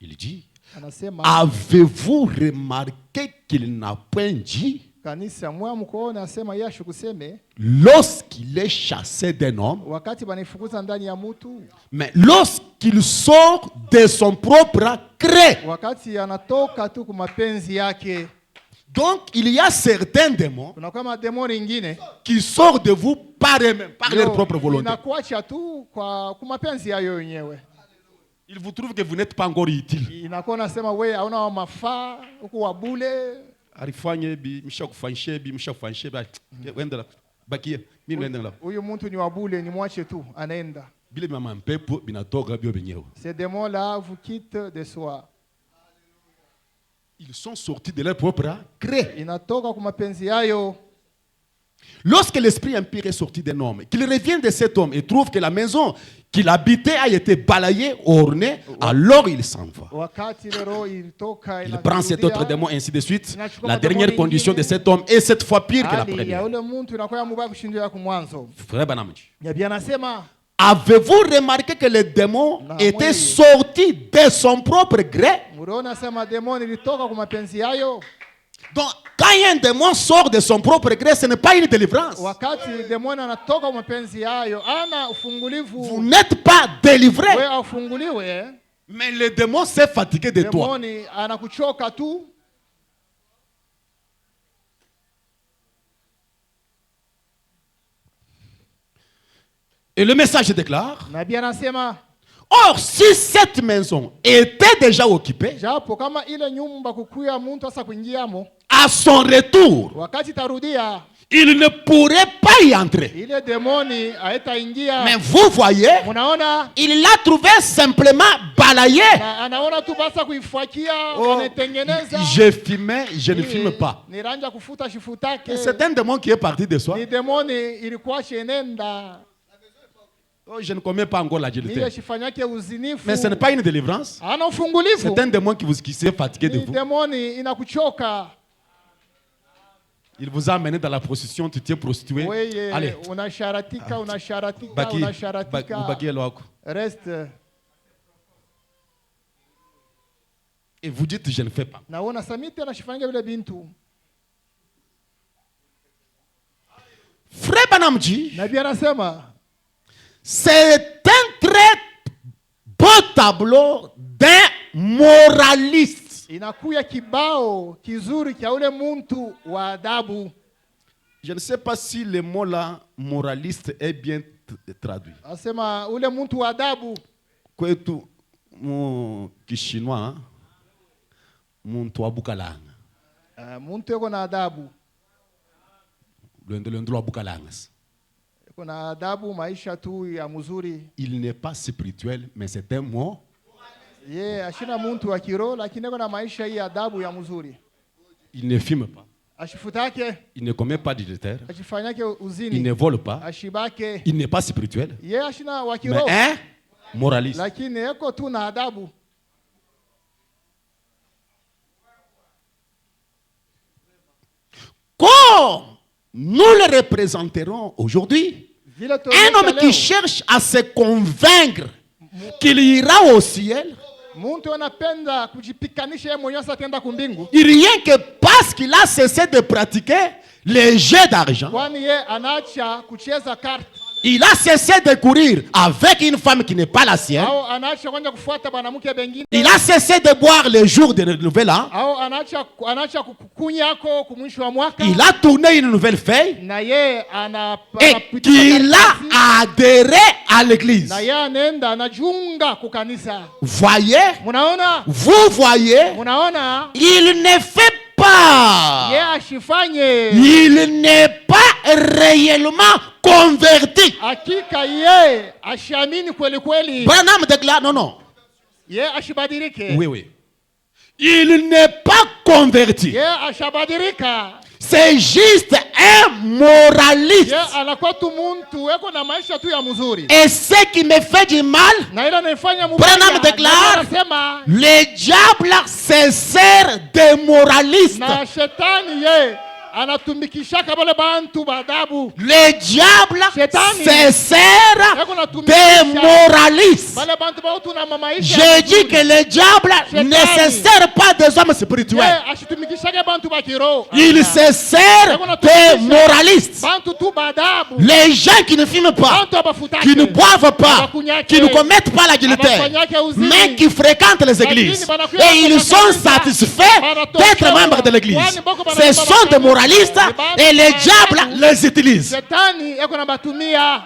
il dit, anasema avez-vous remarqué qu'il n'a point dit, kanisa mwa mkoona, asema yashu kuseme lorsqu'il est chassé d'un homme, wakati banifukuza ndani ya mtu, mais lorsqu'il sort de son propre gré. wakati anatoka tu kwa mapenzi yake. Donc, il y a certains démons Kuna kama demoni ingine qui sortent de vous par eux-mêmes, par leur propre volonté. inakuacha tu kwa mapenzi yayo yenyewe. Ils vous trouvent que vous n'êtes pas encore utile. Inakuwa nasema wewe hauna mafaa huko wabule. Alifanya bi mshakufanyisha bi mshakufanyisha wenda bakia mimi naenda la Huyu mtu ni wabule, ni mwache tu anaenda. bile mama mpepo binatoka bio benyewe. Ces démons-là vous quittent de soi. Ils sont sortis de leur propre gré. Inatoka kwa mapenzi yayo. Lorsque l'esprit impur est sorti d'un homme, qu'il revient de cet homme et trouve que la maison qu'il habitait a été balayée, ornée, alors il s'en va. Wakati roho ilitoka Il prend cet autre démon, ainsi de suite. La dernière condition de cet homme est cette fois pire que la hali ya première. ule mtu inakuwa mbaya kushindia kwa mwanzo. Frère Branham dit, Nabia anasema avez-vous remarqué que le démon Na était mweye. sorti de son propre gré? mliona sema demoni ilitoka kwa mapenzi yayo. Donc, quand un démon sort de son propre gré, ce n'est pas une délivrance. Wakati demoni anatoka kwa mapenzi yayo, ana ufungulivu. Vous n'êtes pas délivré. Wewe ufunguliwe, Mais le démon s'est fatigué de toi. demoni anakuchoka tu. Et le message déclare, Nabii anasema or, si cette maison était déjà occupée, japo kama ile nyumba kukuya mtu sasa kuingiamo, à son retour, wakati tarudia il ne pourrait pas y entrer. ile demoni haitaingia. Mais vous voyez, Munaona il l'a trouvé simplement balayer. na anaona tu basa kuifuakia Oh, anaitengeneza. je fumais, je ne fume pas. Ni ranja kufuta shifutake. C'est un démon qui est parti de soi. Ni demoni ilikuwa shenenda. Oh, je ne commets pas encore Ile l'adultère. shifanyake uzinifu. Mais ce n'est pas une délivrance. Ana ufungulivu. C'est un démon qui s'est fatigué de Ni vous. demoni inakuchoka. Il vous a amené dans la prostitution, tu t'es prostitué. Weye Allez, unasharatika, unasharatika, baki, unasharatika. baki lwako. Reste. Et vous dites, je ne fais pas. Naona samiti anashifanyika vile bintu. Frère Banamji, Nabii anasema c'est un très beau tableau d'un moraliste. inakuya kibao kizuri kia ule muntu wa adabu. Je ne sais pas si le mot là, moraliste, est bien traduit. Asema ule muntu wa adabu. Kwetu mu kishinois, muntu wa bukalanga. Muntu yuko na adabu. Lwendo wa bukalanga. Yuko na adabu maisha tu ya mzuri. Il n'est pas spirituel, mais c'est un mot. Ashina muntu wa kiroho lakini yuko na maisha hii adabu ya mzuri. Il ne fume pas. Ashifutake, Il ne commet pas d'adultère. ashifanyake uzini. Il ne vole pas. Ashibake. Il n'est pas spirituel, Ashina wa mais kiroho. un moraliste. Lakini yuko tu na adabu. Comme nous le représenterons aujourd'hui, un homme qui cherche à se convaincre qu'il ira au ciel, Muntu anapenda kujipikanisha yeye mwenyewe sasa atenda kumbingu. rien que parce qu'il a cessé de pratiquer les jeux d'argent, Kwani yeye anaacha kucheza kart. il a cessé de courir avec une femme qui n'est pas la sienne, Au anaacha kwenda kufuata banamuke bengine. il a cessé de boire les jours de nouvel an, Au anaacha kukunyako kumwisho wa mwaka. il a tourné une nouvelle feuille Na yeye et qu'il a adhéré à l'église. na yeye anaenda anajiunga kukanisa. Voyez, Munaona? vous voyez, Munaona? il ne fait pas. Yeye ashifanye. Il n'est pas réellement converti. Hakika yeye ashiamini kweli kweli. Branham déclare, non. Yeye ashibadilike. Oui. Il n'est pas converti. Yeye ashabadilika. C'est juste un moraliste. Yeye anakuwa tu muntu weko na maisha tu ya mzuri. Et ce qui me fait du mal, Na ila naifanya mubaya. Branham déclare, Anasema le diable se sert des moralistes. na shetani ye anatumikishaka wale bantu badabu. Le diable Shetani se sert yako natumikisha des moralistes. wale bantu bao tuna maisha. Je dis que le diable Shetani ne se sert pas des hommes spirituels. Ye ashitumikishake bantu ba kiroho. Il se sert des moralistes. Bantu tu badabu. Les gens qui ne fument pas, Bantu abafutake. qui ne boivent pas, qui ne commettent pas l'adultère, mais qui fréquentent les églises. Et ils sont satisfaits d'être membres de l'église. Ce sont des moralistes et le diable les utilise. Shetani yako na batumia.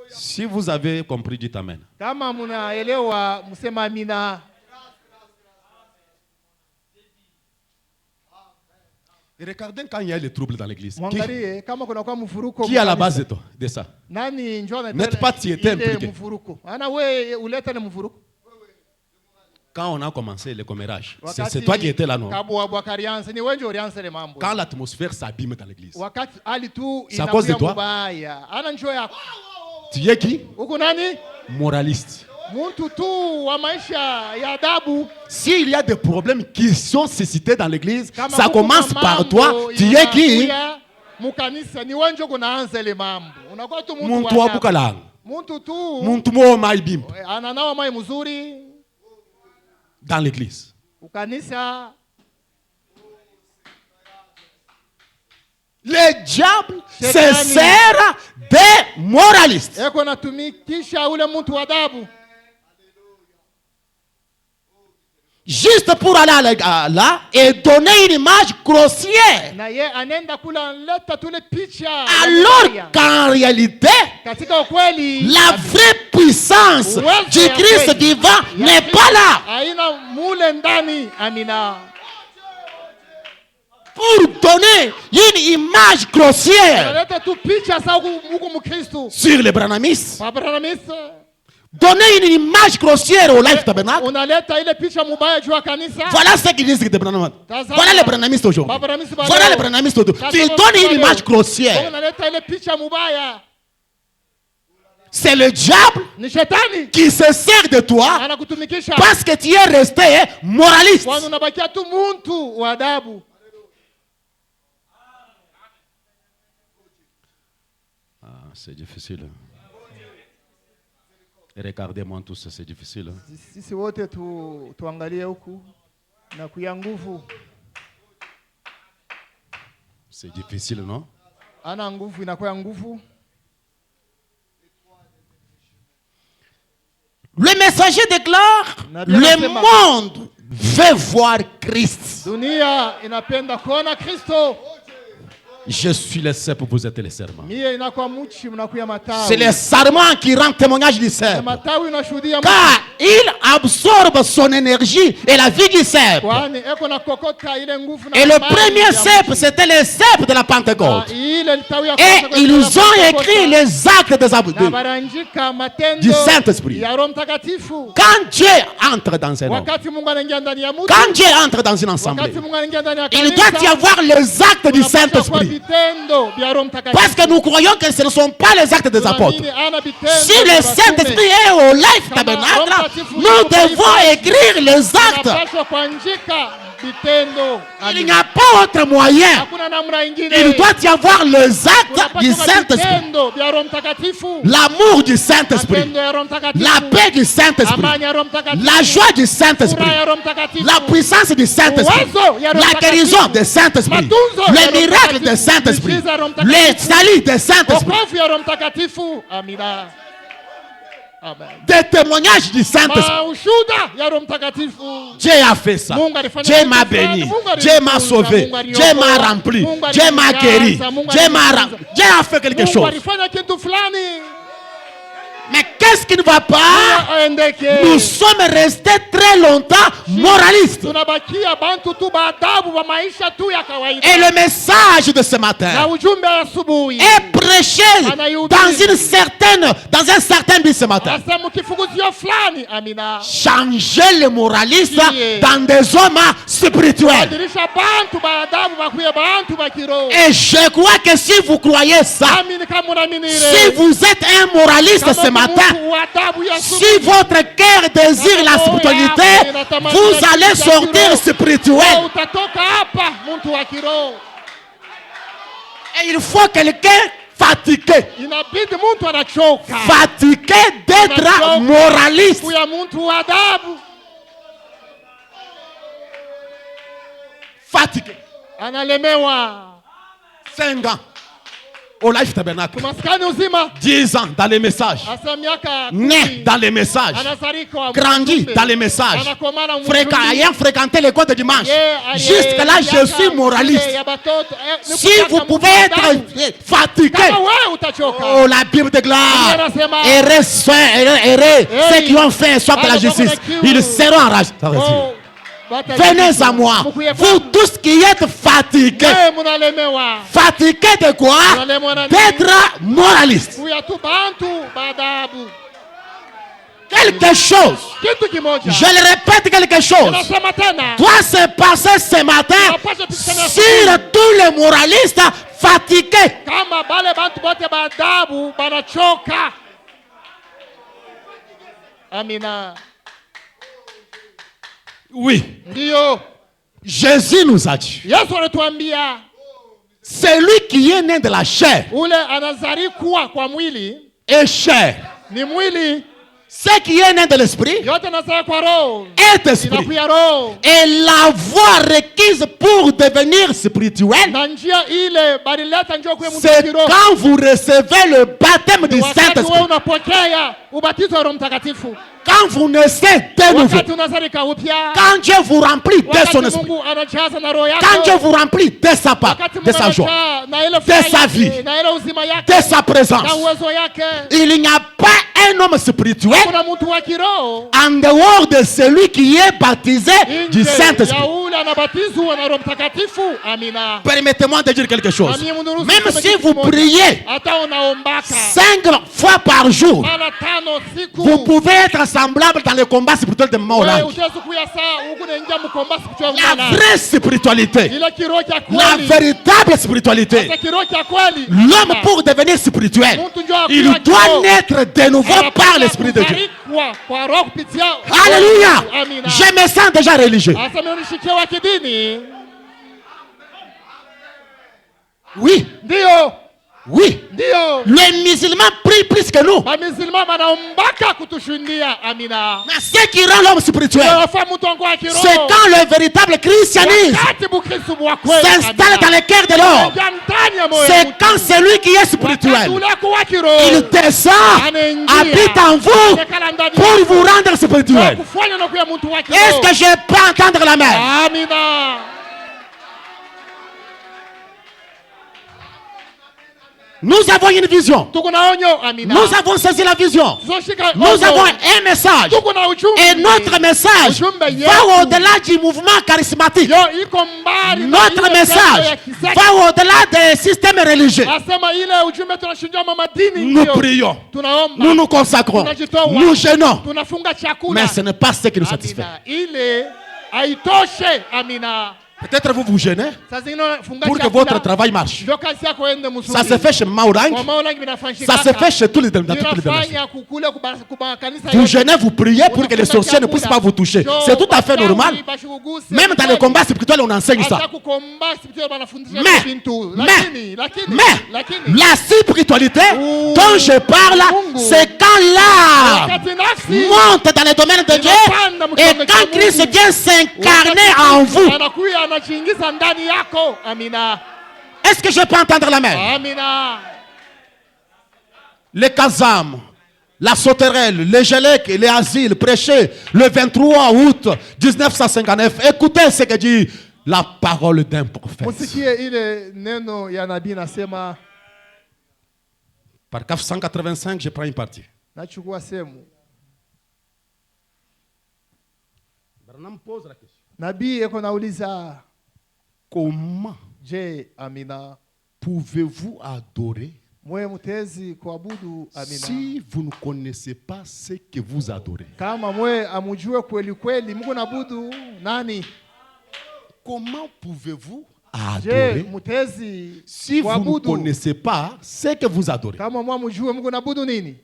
Si vous avez compris, dites Amen. Kama munaelewa msema amina. Et regardez quand il y a les troubles dans l'église. Mwangalie kama kuna kwa mfuruko. Qui est à la base de ça? Nani njoo na N'êtes pas tu étais impliqué. mfuruko. Ana we uleta na mfuruko. Quand on a commencé le commérage, c'est toi qui étais là, non? Quand l'atmosphère s'abîme dans l'église, c'est à cause de toi. Tu es qui? Moraliste. S'il y a des problèmes qui sont suscités dans l'église, ça commence par toi. Tu es qui? Muntu wa bukalanga. Muntu mo maibim. Dans l'église. Le diable se sert des moralistes. Juste pour aller là et donner une image grossière. Alors qu'en réalité, la vraie puissance du Christ vivant n'est pas là. Pour donner une image grossière sur les branhamistes, donner une image grossière au Life Tabernacle. unaleta ile picha mubaya juu ya kanisa. Voilà ce qu'ils disent de Branham. Voilà les Branhamistes aujourd'hui. Voilà les Branhamistes aujourd'hui. Tu donnes une image grossière. Unaleta ile picha mubaya. C'est le diable Ni shetani qui se sert de toi anakutumikisha parce que tu es resté moraliste. kwani unabakia tu muntu wa adabu. C'est difficile. Regardez-moi tous, c'est difficile. Sisi wote tuangalie huku na kuya nguvu. C'est difficile, non? Ana nguvu inakuwa nguvu. Le messager déclare, le monde veut voir Christ. Dunia inapenda kuona Kristo. Je suis le cep, vous êtes les serments. Mie inakuwa muchi mnakuya matawi. C'est les serments qui rendent témoignage du cep. Matawi unashuhudia Car il absorbe son énergie et la vie du cep. kwani eko na kokota ile nguvu na Et le amani premier ya cep, muchi. c'était le cep de la Pentecôte. Ile litawi ya Et kwanza ils kwa ont Pentekoste. écrit les actes des Na apôtres. baranjika matendo Du Saint-Esprit. ya Roho Mtakatifu. Quand Dieu entre dans un homme, Wakati Mungu anaingia ndani ya mtu, quand Dieu entre dans une assemblée, wakati Mungu anaingia ndani ya il kanisa, doit y avoir les actes du kunapaswa kuwa Saint-Esprit. vitendo vya Roho Mtakatifu. Parce que nous croyons que ce ne sont pas les actes des apôtres. Tunaamini ana vitendo Si vya le mitume. Saint-Esprit est au Life Tabernacle, nous devons écrire les actes. Tunapaswa kuandika vitendo. Il n'y a pas autre moyen. Hakuna namna ingine. Il doit y avoir les actes Tunapaswa du kuwa Saint-Esprit. vitendo vya Roho Mtakatifu. L'amour du Saint-Esprit. Matendo ya Roho Mtakatifu. La paix du Saint-Esprit. Amani ya Roho Mtakatifu. La joie du Saint-Esprit. Furaha ya Roho Mtakatifu. La puissance du Saint-Esprit. Uwezo ya Roho La guérison Mtakatifu. du Saint-Esprit. Matunzo ya Les Roho miracles Mtakatifu. du Saint-Esprit. Miujiza ya Roho Mtakatifu. Les saluts du Saint-Esprit. Wokovu ya Roho Mtakatifu. Amina. Amen. Des témoignages du Saint-Esprit. Ushuhuda ya Roho Mtakatifu. Dieu a fait ça. Mungu alifanya Dieu kitu m'a fulani, béni. Mungu Dieu m'a alinitunza, sauvé. Mungu Dieu m'a aliniokoa, rempli. Mungu Dieu m'a alinijaza, guéri. Mungu Dieu alinitunza. Dieu a fait quelque Mungu chose. alifanya kitu fulani. Mais qu'est-ce qui ne va pas? Aendeke. Nous sommes restés très longtemps moralistes. Tunabakia bantu tu baadabu wa maisha tu ya kawaida. Et le message de ce Na matin ujumbe wa asubuhi. est prêché dans un certain but ce matin. Anasema kifunguzio fulani. Amina. Changer les moralistes Yeah. dans des hommes spirituels. Badilisha bantu baadabu bakuye bantu bakiro. Et je crois que si vous croyez ça, Amini kama unaamini ile. si vous êtes un moraliste ce matin, si votre cœur désire la spiritualité, vous allez sortir spirituel. Et il faut quelqu'un fatigué. Fatigué d'être moraliste. Fatigué. 5 ans au Life Tabernacle. 10 ans dans les messages. Né dans les messages. Grandi dans les messages. Ayant fréquenté l'école de dimanche. Jusqu'à là, je suis moraliste. Si vous pouvez être fatigué, oh, la Bible déclare, errez ceux qui ont fait un soif de la justice, ils seront enragés. Venez à moi, vous tous qui êtes fatigués. Fatigués de quoi? D'être moraliste. Quelque chose. Je le répète, quelque chose doit se passer ce matin sur tous les moralistes fatigués. Amina. Oui. Ndio. Jésus nous a dit, Yesu anatuambia celui qui est né de la chair ule anazaliwa kwa mwili est chair. ni mwili, Ce qui est né de l'esprit yote anazaliwa kwa roho est esprit. inakuya roho. Et la voie requise pour devenir spirituel, Na njia ile balileta njoo kwa mtu c'est kiroho. quand vous recevez le baptême du Wakati wewe Saint-Esprit. unapokea ubatizo wa Roho Mtakatifu. Quand vous naissez de nouveau. Wakati unazalika upya. Quand Dieu vous remplit de son Wakati esprit. Mungu anajaza na roho yako. Quand Dieu vous remplit de sa part, Wakati de sa Mungu joie, anajaa na ile de furaha sa yake, vie, na ile uzima yake, de sa présence, na uwezo yake. il n'y a pas un homme spirituel Kuna mtu wa kiroho en dehors de celui qui est baptisé du nje ya Saint-Esprit. ule ule anabatizwa na Roho Mtakatifu. Amina. Permettez-moi de dire quelque chose. Na mimi mnuruhusu Même niseme si kitu vous kimoja. priez Hata unaombaka 5 fois par jour, mara 5 siku, vous pouvez être semblable dans le combat spirituel de moment wewe là. utaweza kuya saa huku naingia mkomba spiritual La mwana. vraie spiritualité, Ile kiroho cha la kweli. véritable spiritualité. Sasa kiroho cha kweli. L'homme pour devenir spirituel, il doit naître de nouveau par l'Esprit de Dieu. Kwa roho kupitia. Alléluia. Amina. Je me sens déjà religieux. Asa mimi nishikia wa kidini. Oui, Ndio. oui. Ndio. Les musulmans prient plus que nous. Bamisilima wanaombaka kutushindia. Amina. Mais ce qui rend l'homme spirituel, Wanafahamu mtu wangu wa kiroho. c'est quand le véritable christianisme Wakati Mkristo wa kweli s'installe dans le cœur de l'homme. anaingia ndani ya moyo wa C'est mtu. quand celui qui est Wakati spirituel, ule wa kiroho il descend, anaingia, habite en vous anakala ndani pour yako, vous rendre na spirituel. kufanya na kuwa mtu wa Est-ce kiroho. que je peux entendre la main? Amina. Nous avons une vision. Tuko na onyo. Amina. Nous avons saisi la vision. Tuzoshika Nous onyo. avons un message. Tuko na ujumbe. Et notre message Ujumbe yetu. va au-delà du mouvement charismatique. Yo iko mbali na Notre ile message ya kisasa. va au-delà des systèmes religieux. Nasema ile ujumbe tunashindia mama dini Nous ndio. prions. Tunaomba. Nous nous consacrons. Tunajitoa. Nous jeûnons. Tunafunga chakula. Mais ce n'est pas ce qui nous satisfait. Amina. Ile haitoshe. Amina. Peut-être vous vous gênez Sasa zingine unafunga pour que chakula. votre travail marche. Ndio kazi yako ende mzuri. Ça se fait chez Maurang. Kwa maana vinafanyika. Ça se fait chez tous les dans toutes les dénominations. Vinafanya kukule kuba kanisa Vous yote. jeûnez, vous priez pour que les sorciers ne puissent pas vous toucher. C'est tout à fait normal. Même dans le combat spirituel, on enseigne ça. Mais la spiritualité dont je parle, c'est quand l'âme monte dans le domaine de Dieu et quand Christ vient s'incarner en vous. anakuya anachiingiza ndani yako. Amina. Est-ce que je peux entendre la main? Amina. Les Kazam, la Sauterelle, les Gélec, les Asiles prêchés le 23 août 1959. Écoutez ce que dit la parole d'un prophète. Musikie ile neno ya nabii nasema. Par 485, je prends une partie. Nachukua sehemu. Branham pose la question. Nabii eko nauliza, Comment je, Amina, pouvez-vous adorer mwe mutezi kuabudu? Amina. si vous ne connaissez pas ce que vous adorez? Kama mwe amujue kweli kweli Mungu nabudu nani? Comment pouvez-vous Je, adorer mutezi si vous ne kuabudu connaissez pas ce que vous adorez? kama mwe amujue Mungu nabudu nini?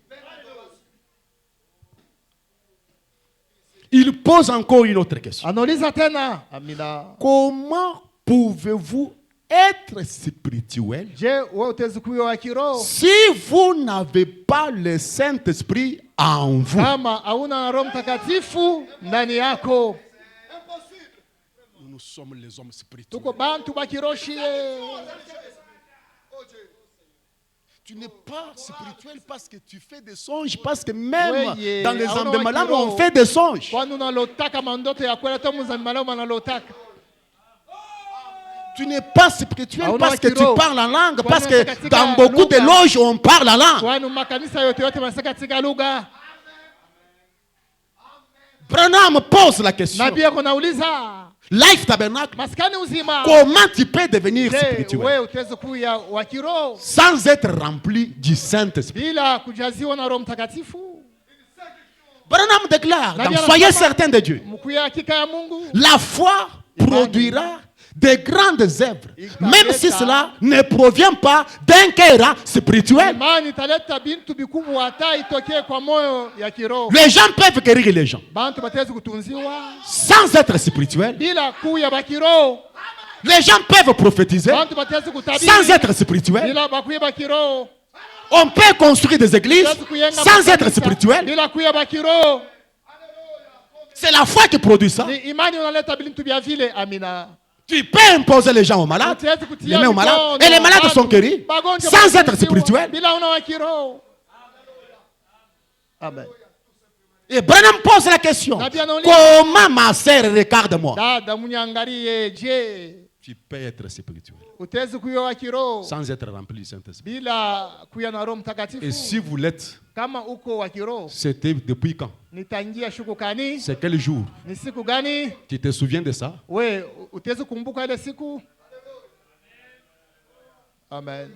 Il pose encore une autre question. Anauliza tena. Amina. Comment pouvez-vous être spirituel Je, wewe utezi kuwa wa kiroho si vous n'avez pas le Saint-Esprit en vous? kama hauna Roho Mtakatifu ndani yako? Nous sommes les hommes spirituels. Tuko bantu bakiroshie. Tu n'es pas spirituel parce que tu fais des songes, parce que même Oui, dans les hauna emblements, kiroho. on fait des songes. Kwani unalotaka mandoto ya kweli hata mzamalamu analotaka? Tu n'es pas spirituel Hauna parce que tu kiroho. parles en langue, Kwani parce que unataka katika dans beaucoup de lugha. loges, on parle en langue. Kwani makanisa yote wanasema katika lugha? Branham pose la question. Nabii yako nauliza, Life Tabernacle, maskani uzima, comment tu peux devenir je, spirituel wewe utaweza kuwa wa kiroho sans être rempli du Saint-Esprit? bila kujaziwa na Roho Mtakatifu? Branham déclare, Nabii donc, soyez anasema, certains de Dieu. mkuya hakika ya Mungu. La foi produira de grandes œuvres, même si cela ne provient pas d'un cœur spirituel. Imani italeta bintu bikubwa hata itokee kwa moyo ya kiroho. Les gens peuvent guérir les gens Bantu bataweza kutunziwa sans être spirituels. bila kuya bakiroho. Les gens peuvent prophétiser Bantu bataweza kutabiri sans être spirituels. bila bakuya bakiroho. On peut construire des églises Bataweza kuyenga sans être makanisa spirituels. bila kuya bakiroho. C'est la foi qui produit ça. Ni imani unaleta bintu bya vile. Amina. Tu peux imposer les gens aux malades, les mains aux malades, et les malades sont guéris sans être spirituels. bila una wa kiroho. Amen. Et Branham pose la question, Nabii anauliza, comment ma sœur, regarde-moi? dada munyangalie, je tu peux être spirituel Utezi kuya wa kiroho sans être rempli du Saint-Esprit. bila kuya na Roho Et Mtakatifu. si vous l'êtes, Kama uko wa kiroho, c'était depuis quand? nitangia shuku kani? C'est quel jour? Ni siku gani? Tu te souviens de ça? We utezi kumbuka ile siku? Amen.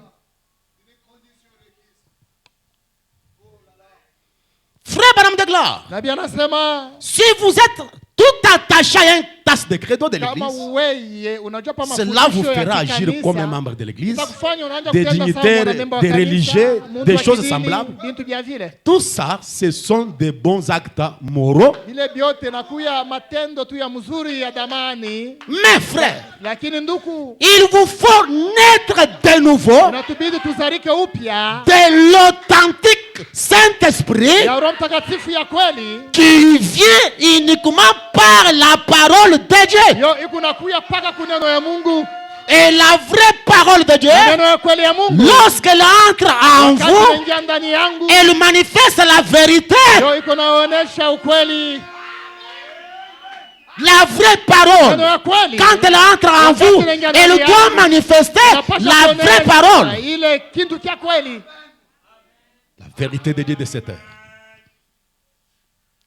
Frère Branham déclare, Nabii anasema si vous êtes tout attaché à une tasse de credo de kama l'église, weye unajua pa cela vous mafundisho fera ya agir kikanisa, comme un membre de l'église, itakufanya unaanza des kutenda sawa dignitaires, na memba wa des kanisa, religieux, mtu des wa choses kidini, semblables. bintu vya vile. Tout ça, ce sont des bons actes moraux. Vile vyote nakuya matendo tu ya mzuri ya damani, Mais frère, lakini nduku il vous faut naître de nouveau inatubidi tuzarike upya de l'authentique Saint-Esprit ya Roho Mtakatifu ya kweli. qui vient uniquement par la parole de Dieu. Yo ikunakuya paka kuneno ya Mungu, Et la vraie parole de Dieu, neno ya kweli ya Mungu lorsqu'elle entre en wakati vous, inaingia ndani yangu, elle manifeste la vérité. yo iko naonesha ukweli. La vraie Neno parole, ya kweli quand elle entre en vous, elle doit manifester inapaswa la vraie kuonesha parole. ile kintu kya kweli. La vérité de Dieu de cette heure.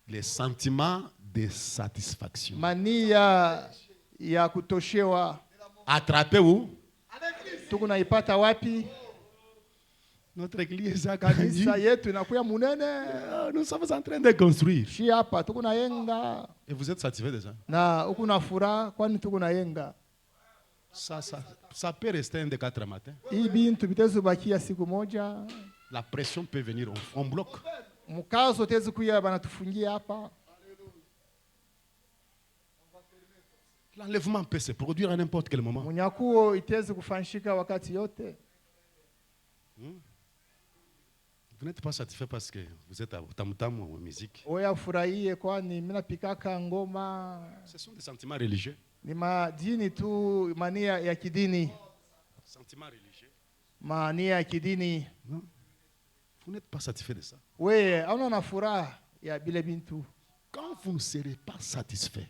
Les sentiments de satisfaction. Mania ya kutoshewa Attrapez où? tuku naipata wapi? Notre église a grandi. Kanisa yetu inakuya munene, Nous sommes en train de construire. shi hapa tuku nayenga Et vous êtes satisfait de ça? na uku na furaha, kwani tuku nayenga. Ça peut rester un des 4 matins. Hii bintu bitezubakia siku moja, La pression peut venir, on bloque. mkazo tezi kuya banatufungia hapa. L'enlèvement peut se produire à n'importe quel moment. Munyakuo itezi kufanshika wakati yote. Vous n'êtes pas satisfait parce que vous êtes à tam-tam ou musique. Oya furahie, kwani mimi napikaka ngoma. Ce sont des sentiments religieux. Ni madini tu, mania ya kidini, Sentiments religieux. mania ya kidini. Non? Vous n'êtes pas satisfait de ça. We hauna na furaha ya bile bintu, Quand vous ne serez pas satisfait,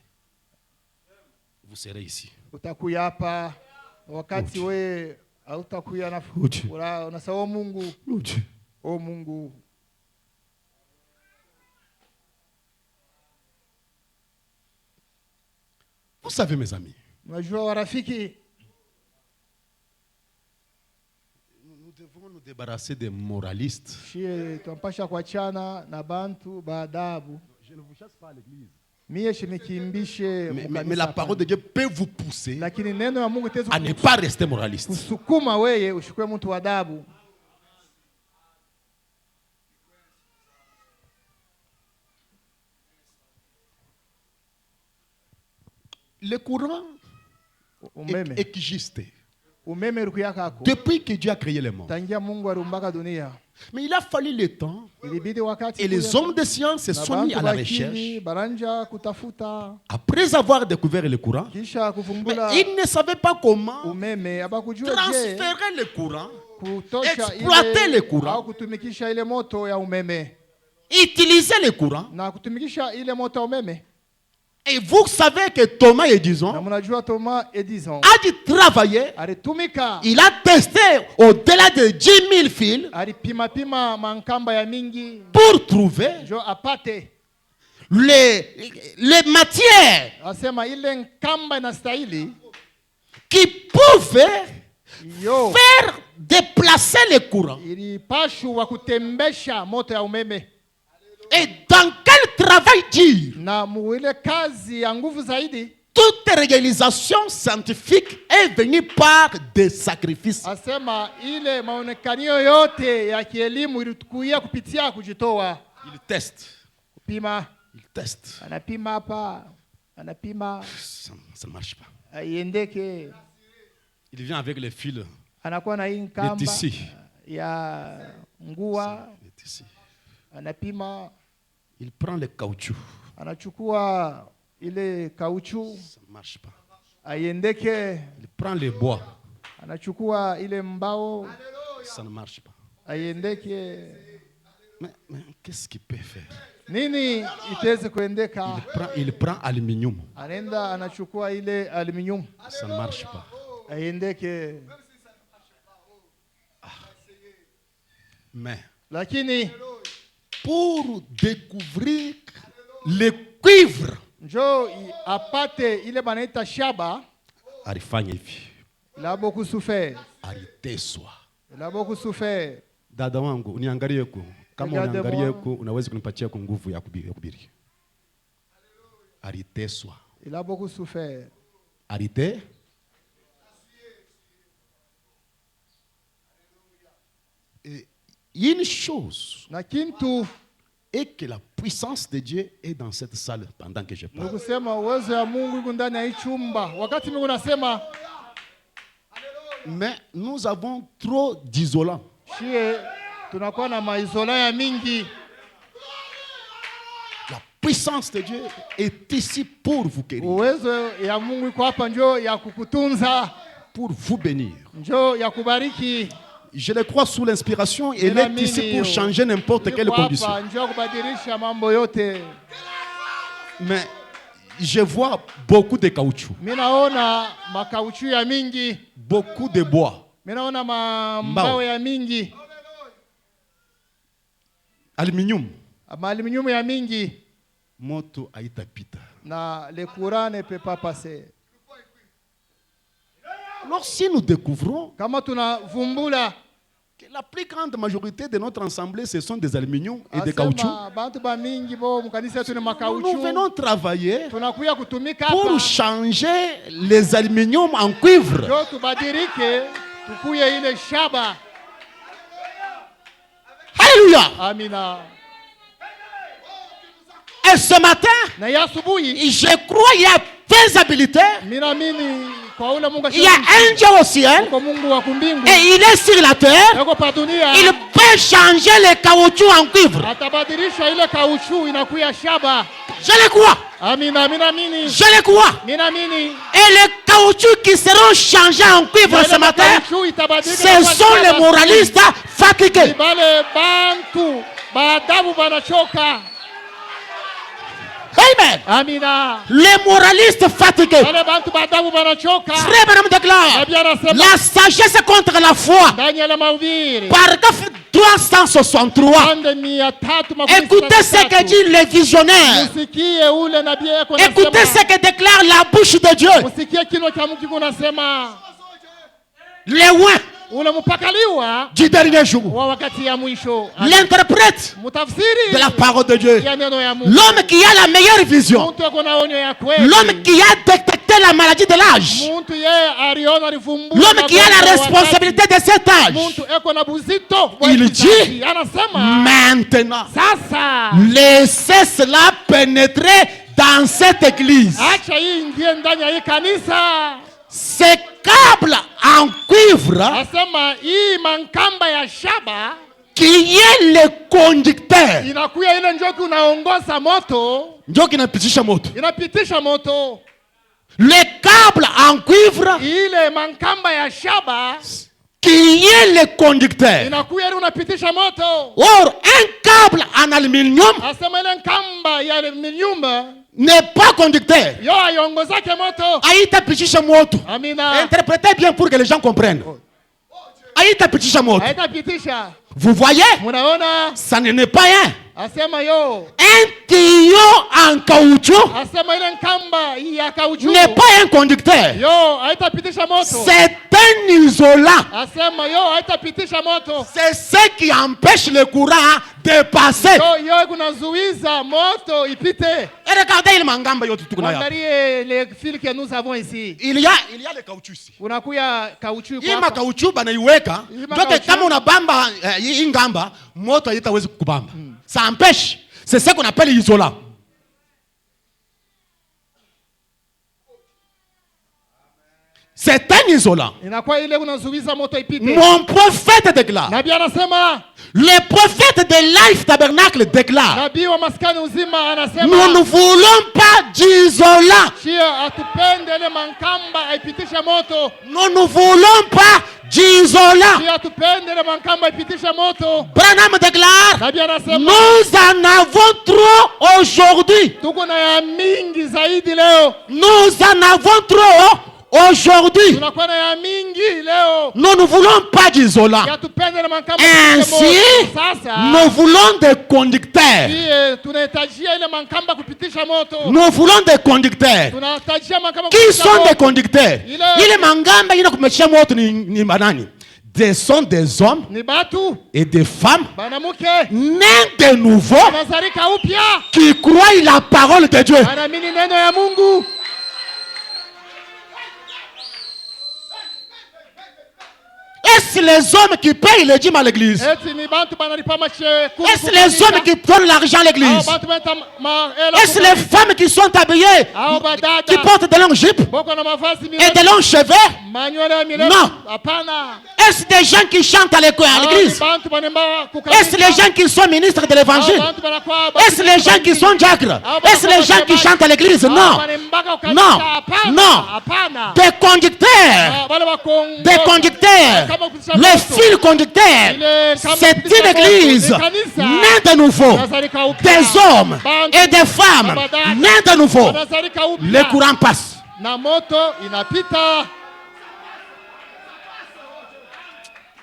vous serez ici. utakuya hapa wakati we hautakuya na Uchi. furaha, unasema o Mungu, Dieu. o Mungu. Vous savez, mes amis, Unajua warafiki, nous devons nous débarrasser des moralistes. shie tunampasha kuachana na bantu baadabu. Je ne vous chasse pas à l'église. Mie shinikimbishe Mais la parole de Dieu peut vous pousser lakini neno ya Mungu tezu à ne pas rester moraliste. kusukuma weye ushukue mtu wa adabu. Le courant Umeme existe umeme rukuyakako depuis que Dieu a créé le monde. tangia Mungu aliumbaka dunia, Mais il a fallu le temps ilibidi wakati et les kuya- hommes de science se na sont mis bantu à la bakili recherche. baranja kutafuta, Après avoir découvert le courant, kisha kuvumbula mais ils ne savaient pas comment umeme, abakujua je transférer le courant, kutosha exploiter le ile courant. au kutumikisha ile moto ya umeme utiliser le courant. na kutumikisha ile moto ya umeme. Et vous savez que Thomas Na Edison mnajua Thomas Edison a dû travailler. alitumika, Il a testé au-delà de 10 000 fils alipima mankamba ya mingi pour trouver jo apate, les matières asema ile nkamba inastahili qui pouvaient yo faire déplacer le courant. ilipashwa kutembesha moto ya umeme. Et dans quel travail dur, Na muile kazi ya nguvu zaidi, toute réalisation scientifique est venue par des sacrifices. asema ile maonekanio yote ya kielimu ilikuia kupitia kujitoa. Il teste, Kupima, il teste. anapima hapa, anapima Ça ne marche pas. aiendeke, Il vient avec les fils, anakuwa na hii nkamba tissu. ya ngua, les tissus. anapima, Il prend le caoutchouc. anachukua ile kauchu Ça ne marche pas. aiendeke, Il prend le bois. anachukua ile mbao Ça ne marche pas. aiendeke. Mais qu'est-ce qu'il peut faire? Nini iteze kuendeka? Il prend aluminium. Anaenda anachukua ile aluminium, Ça ne marche pas. aendeke. Mais Lakini pour découvrir le cuivre, njo apate ile banaita shaba, alifanya hivi, labo kusufe, aliteswa. labo kusufe. Dada wangu, uniangalie huko. Kama Regarde uniangalie moi. huko, unaweza kunipatia kwa nguvu ya kubiri. Aliteswa. Labo kusufe. Arité. Et une chose Na kintu est que la puissance de Dieu est dans cette salle pendant que je parle. nikusema uwezo ya Mungu iko ndani ya hii chumba. Wakati Mungu nasema Mais nous avons trop d'isolants. shie tunakuwa na maizola ya mingi. La puissance de Dieu est ici pour vous guérir, Uwezo ya Mungu iko hapa njo ya kukutunza, pour vous bénir. njo ya kubariki. Je le crois sous l'inspiration. Elle est ici pour changer n'importe quelle Iko condition. hapa njo ya kubadilisha mambo yote. Mais je vois beaucoup de caoutchouc, Mimi naona makauchu ya mingi, beaucoup de bois, mimi naona mbao ya mingi, aluminium. maaluminium ya mingi, Moto haitapita. na le courant ne peut pas passer. Alors si nous découvrons Kama tunavumbula que la plus grande majorité de notre assemblée, ce sont des aluminiums et des caoutchoucs, asema bantu ba mingi bo mkanisa yetu ni nous makauchu, venons travailler tunakuya kutumika pour hapa changer les aluminiums en cuivre. ndio tubadirike, tukuye ile shaba. Alléluia. Amina. Et ce matin, Na ya asubuhi je crois qu'il y a faisabilité. mimi naamini kwa ule Mungu Il y a un Dieu au ciel kwa Mungu wa kumbingu et il est sur la terre. yuko pa dunia, Il peut changer les caoutchoucs en cuivre. atabadilisha ile kauchu inakuya shaba. Je le crois. Amina, mimi naamini, Je le crois. mimi naamini. Et les caoutchoucs qui seront changés en cuivre ce matin, ce sont les moralistes fatigués. Bale bantu baadabu banachoka. Amen. Amina. Les moralistes fatigués. Bale bantu baadabu banachoka. Frère Branham déclare Nabii anasema la sagesse contre la foi. ndani ya mahubiri Paragraphe 363. pande 363. Écoutez ce que dit le visionnaire. Musikie ule nabii yako Écoutez anasema. ce que déclare la bouche de Dieu. Musikie kinywa cha Mungu kunasema. Les oins Ule mpakaliwa du dernier jour. wa wakati ya mwisho. L'interprète Mtafsiri de la parole de Dieu. ya neno ya Mungu. L'homme qui a la meilleure vision. Mtu ako na onyo ya kweli. L'homme qui a détecté la maladie de l'âge. Mtu yeye aliona alivumbua. L'homme qui a la responsabilité de cet âge. Mtu eko na buzito. Il dit anasema maintenant, sasa laissez cela pénétrer dans cette église. acha hii ingie ndani ya hii kanisa. Ces câbles en cuivre Asema hii mankamba ya shaba qui est le conducteur. inakuya ile njoki unaongoza moto, Ndio kinapitisha moto. inapitisha moto. Les câbles en cuivre Ile mankamba ya shaba qui est le conducteur. inakuya ile unapitisha moto. Or, un câble en aluminium Asema ile nkamba ya aluminium n'est pas conducteur. yo aiongozake moto. Haitapitisha moto. Amina. Interprétez bien pour que les gens comprennent. Haitapitisha moto. Haitapitisha. Vous voyez, Munaona? ça n'est pas un. Asema yo. Un tuyau en caoutchouc Asema ile nkamba ya kauchu n'est pas un conducteur. yo haitapitisha moto. C'est un isolant. Asema yo haitapitisha moto. C'est ce qui empêche le courant de passer. Yo kunazuiza moto ipite. Et regardez le mangamba yote tuko nayo. Angalie les fils que nous avons ici. Il y a le caoutchouc ici. Unakuya kauchu Hii kwa. makauchu banaiweka. Hii Donc makauchu. kama unabamba hii ngamba, moto haitaweza kukubamba. Ça empêche. C'est ce qu'on appelle isolant. C'est un isolant. Inakuwa ile unazuiza moto ipite. Mon prophète déclare. Nabii anasema, Le prophète de Life Tabernacle déclare. nabii wa maskani uzima Nous anasema, ne voulons pas d'isolant. chia atupende ile mankamba aipitishe moto. Nous ne voulons pas d'isolant. Chia atupende ile mankamba aipitishe moto. Branham déclare. Nabii anasema, Nous en avons trop aujourd'hui. tuko na ya mingi zaidi leo. Nous en avons trop Aujourd'hui, tunakuwa na ya mingi leo. nous ne voulons pas d'isolants. Yatupende na mankamba Ainsi, sasa. nous voulons des conducteurs. Tunahitajia ile mankamba kupitisha moto. Nous voulons des conducteurs. Tunahitajia mankamba Qui kupitisha sont moto. des conducteurs? Ile mangamba ina kumechia moto ni manani? Sont des hommes Ni batu et des femmes banamuke nés de nouveau wanazalika upya, qui croient la parole de Dieu. wanaamini neno ya Mungu. Est-ce les hommes qui payent les dîmes à l'église? Eti ni bantu banalipa mache kumi Est-ce les hommes qui donnent l'argent à Hao l'église? bantu benta mahela Est-ce les femmes qui sont habillées, Hao badada qui portent de longues jupes boko na mavazi et mirefu, de longs cheveux? manywele ya mirefu? Non. Hapana. Est-ce des gens qui chantent à l'église? Hao ni bantu banemba kukanisa. Est-ce les gens qui sont ministres de l'évangile? Hao bantu banakuwa Est-ce les gens qui sont diacres? Est-ce les gens qui chantent à l'église? Hao Non. banembaka kukanisa? Non. Hapana. Non. Hapana. Des conducteurs. Wale wakongo. Des conducteurs. Kama kupitisha Le moto. fil conducteur. C'est une église née de nouveau. Wanazalika upya. Des hommes et des femmes nés de nouveau. Wanazalika upya. Le courant passe. Na moto inapita.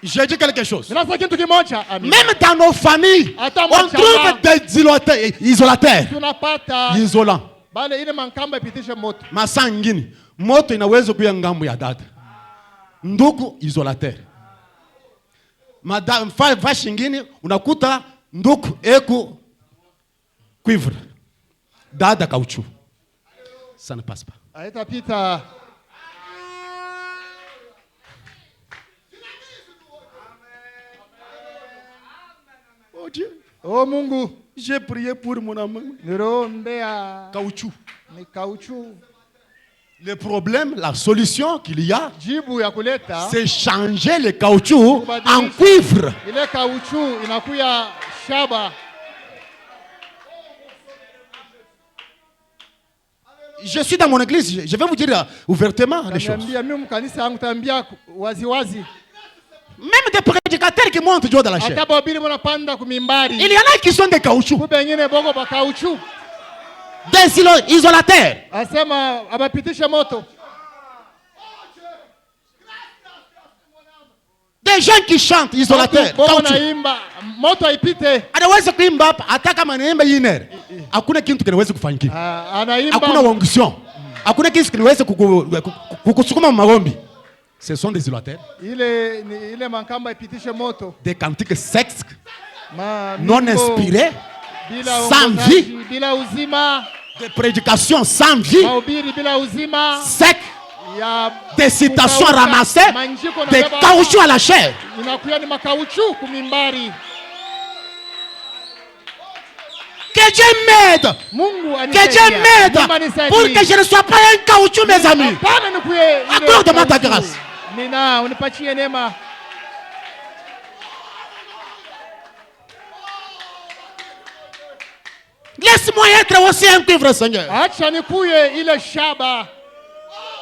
Je dis quelque chose. Ninasema kitu kimoja. Amina. Même dans nos familles, Hata on trouve des isolateurs. Tunapata Isolants. bale ile mankamba ipitishe moto. Masaa ingine moto inaweza kuya ngambo ya dada. Ndugu isolateur. Madame vache ingine unakuta ndugu eko cuivre. Dada caoutchouc. Ça ne passe pas. Haitapita. Oh Dieu, Oh Mungu, j'ai prié pour mon amour. niroombea Caoutchouc. ni kauchu. Le problème, la solution qu'il y a, Jibu ya kuleta c'est changer le caoutchouc en cuivre. ile kauchu inakuya shaba. Je suis dans mon église, je vais vous dire ouvertement les choses. Niambia mimi mkanisa yangu tambia wazi wazi. Même des prédicateurs qui montent Dieu dans la chair. Hata babili mnapanda kumimbari. Il y en a qui sont des caoutchoucs, Kumbe wengine boko ba kauchu. des isolateurs. Asema abapitishe moto. Des gens qui chantent isolateurs. Boko Caoutchouc. naimba moto haipite. Anaweza kuimba hapa hata kama anaimba yiner. Hakuna kitu kinaweza kufanyika. Anaimba. Hakuna onction. Hakuna kitu kinaweza kukusukuma maombi. Ce sont des isolateurs. Ile mankamba ipitishe moto. Des cantiques secs, Mimbo non inspirés, bila sans uongozaji, vie. bila uzima, des prédications sans vie, mahubiri bila uzima, secs, ya des citations kukauka, ramassées, manjiko na des beba caoutchoucs à la chair. inakuya ni makauchu kumimbari. Que Dieu m'aide. Mungu Que Dieu anisaidie. m'aide Mungu anisaidie. pour que je ne sois pas un caoutchouc, mes amis. Hapana nikuye ile Accorde-moi ta kauchu. grâce. Nina unipatie neema. Laisse-moi être aussi un cuivre, Seigneur. Acha nikuye ile shaba.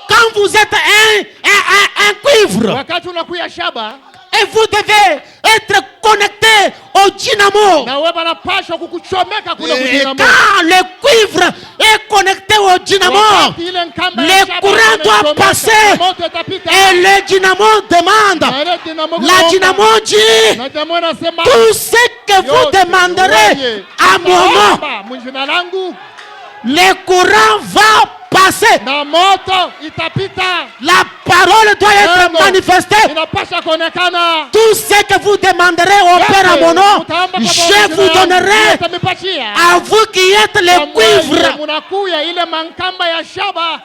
Quand vous êtes un cuivre, Wakati unakuya shaba, et vous devez être connecté au dynamo. na wewe banapashwa kukuchomeka kule Et kudinamo. quand le cuivre est connecté au dynamo, Wakati ile nkamba ya le shaba courant doit inachomeka, passer. moto itapita. Et le dynamo demande, Na ile dinamo la kuomba. dynamo dit, Na dinamo inasema tout ce que vous yote, demanderez wewe, à mon nom, utaomba mjina langu le courant va passer. na moto itapita. La parole doit être Neno manifestée. inapasha kuonekana. Tout ce que vous demanderez au Père à mon nom, je vous donnerai à vous qui êtes les cuivres. Munakuya ile mankamba ya shaba.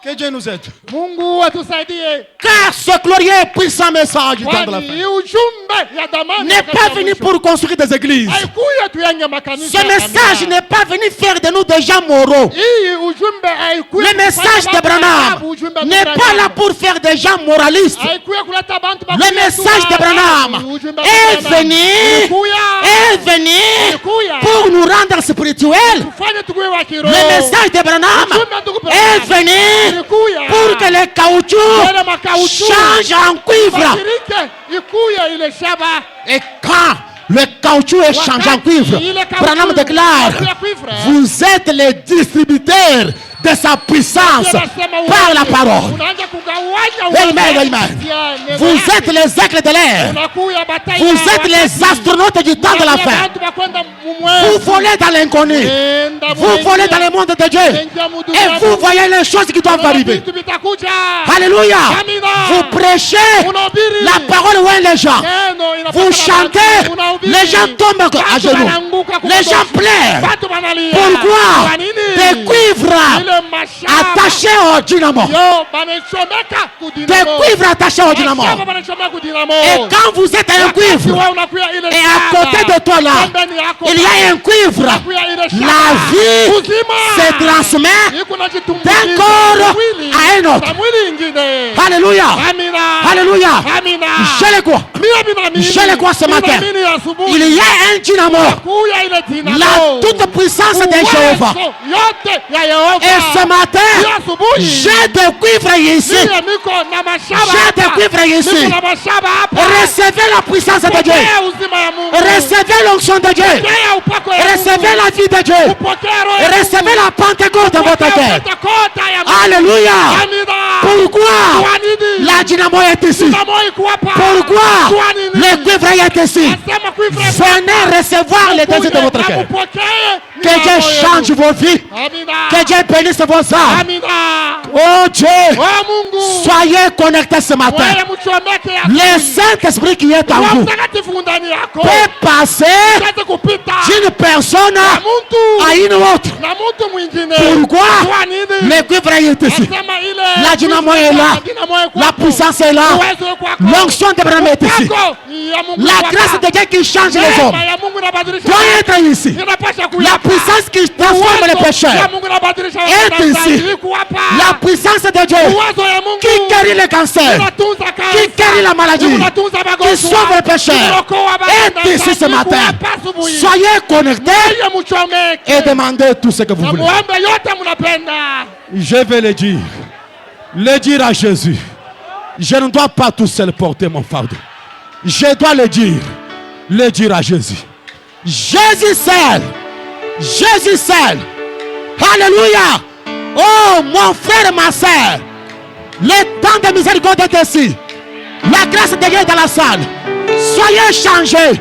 Que Dieu nous aide. Mungu atusaidie. Car ce glorieux et puissant message du temps de la Kwani fin hii ujumbe ya damani n'est pas venu pour construire des églises. haikuya tuyenge makanisa. Ce message n'est pas venu faire de nous des gens moraux. Hii ujumbe haikuya. Le message de Branham n'est pas là pour faire des gens moralistes. Haikuya kuleta bantu ba. Le message de Branham est venu pour nous rendre spirituels. Tufanye tukuwe wa kiroho. Le message de Branham est venu pour que les caoutchoucs changent en cuivre. Basirike ikuye ile shaba. Et quand Le caoutchouc est changé en cuivre. Branham déclare, vous êtes les distributeurs de sa puissance par la parole. Amen, amen. Vous êtes les aigles de l'air. Vous êtes les astronautes du temps de la fin. Vous volez dans l'inconnu. Vous volez dans le monde de Dieu. Et vous voyez les choses qui doivent arriver. Alléluia. Vous prêchez la parole où les gens. Vous chantez, les gens tombent à genoux. Les gens pleurent. Pourquoi? Des cuivres attachés au dynamo. Des cuivres attachés au dynamo. Et quand vous êtes un cuivre, et à côté de toi là, il y a un cuivre, la vie se transmet d'un corps à un autre. Alléluia. Alléluia. Je le crois. Je le crois ce matin. Il y a un dynamo. La toute puissance de Jéhovah. Et ce matin, j'ai des cuivres ici. J'ai des cuivres ici. Recevez la puissance de Dieu. Recevez l'onction de Dieu. Recevez la vie de Dieu. Recevez la Pentecôte dans votre cœur. Alléluia. Pourquoi la dynamo est ici? Pourquoi le cuivre est ici? Venez recevoir les désirs de votre cœur. Que Dieu change vos vies. Que Dieu bénisse vos âmes. Oh Dieu, soyez connectés ce matin. Le Saint-Esprit qui est en vous peut passer d'une personne à une autre. Pourquoi? Le cuivre est ici. La dynamo est là. La puissance est là. L'onction de Branham est ici. La grâce de Dieu qui change les hommes doit être ici. La puissance qui transforme les pécheurs est ici. La puissance de Dieu qui guérit le cancer, qui guérit la maladie, qui sauve les pécheurs est ici ce matin. Soyez connectés et demandez tout ce que vous voulez. Je vais le dire à Jésus. Je ne dois pas tout seul porter mon fardeau. Je dois le dire à Jésus. Jésus seul. Jésus seul. Alléluia. Oh mon frère et ma soeur, le temps de miséricorde est ici. La grâce de Dieu est dans la salle. Soyez changés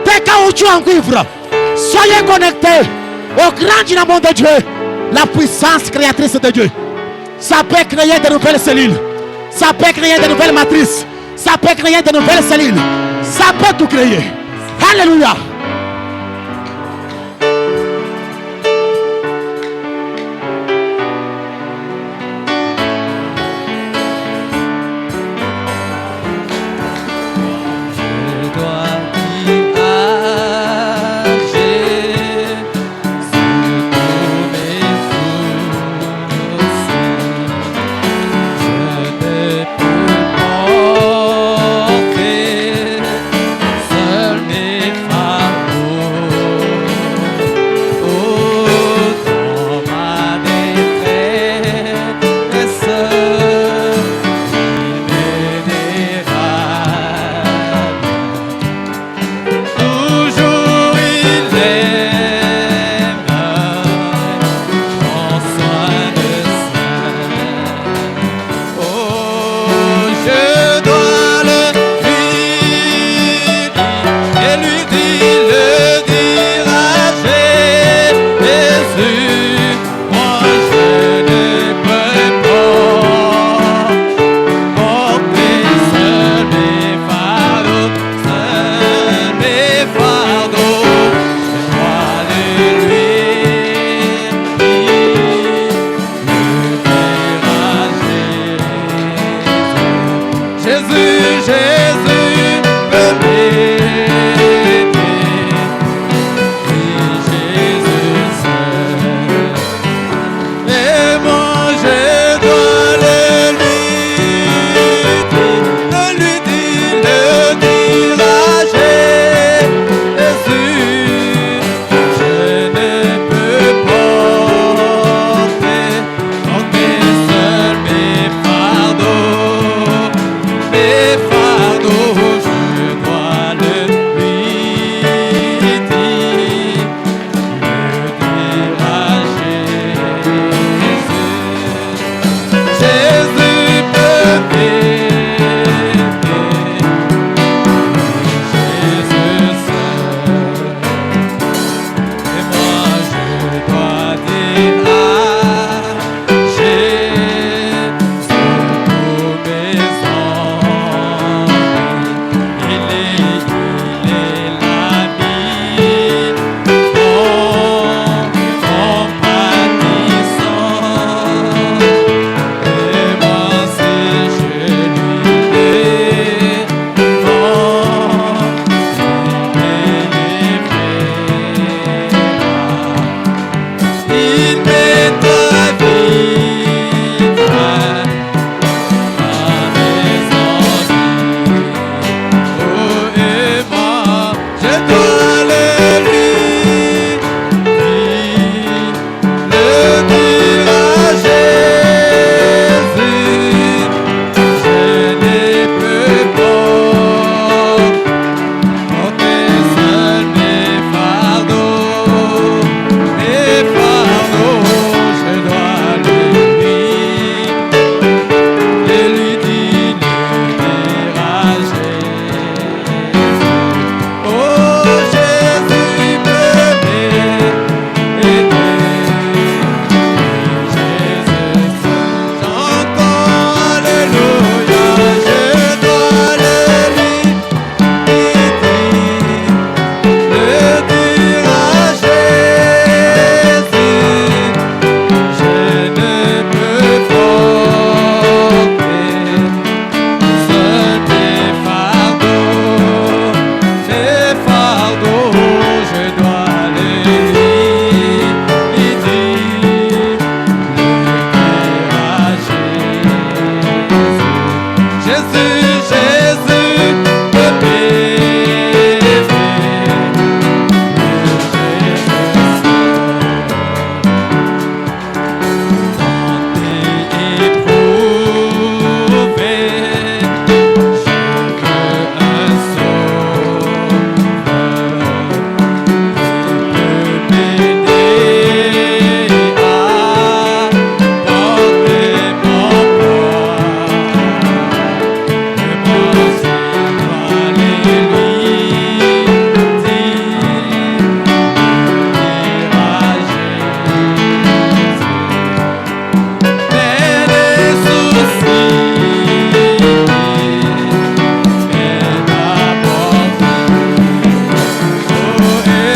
des caoutchoucs en cuivre. Soyez connectés au grand dynamo de Dieu. La puissance créatrice de Dieu. Ça peut créer de nouvelles cellules. Ça peut créer de nouvelles matrices. Ça peut créer de nouvelles cellules. Ça peut tout créer. Alléluia. Seul mes frères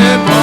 Je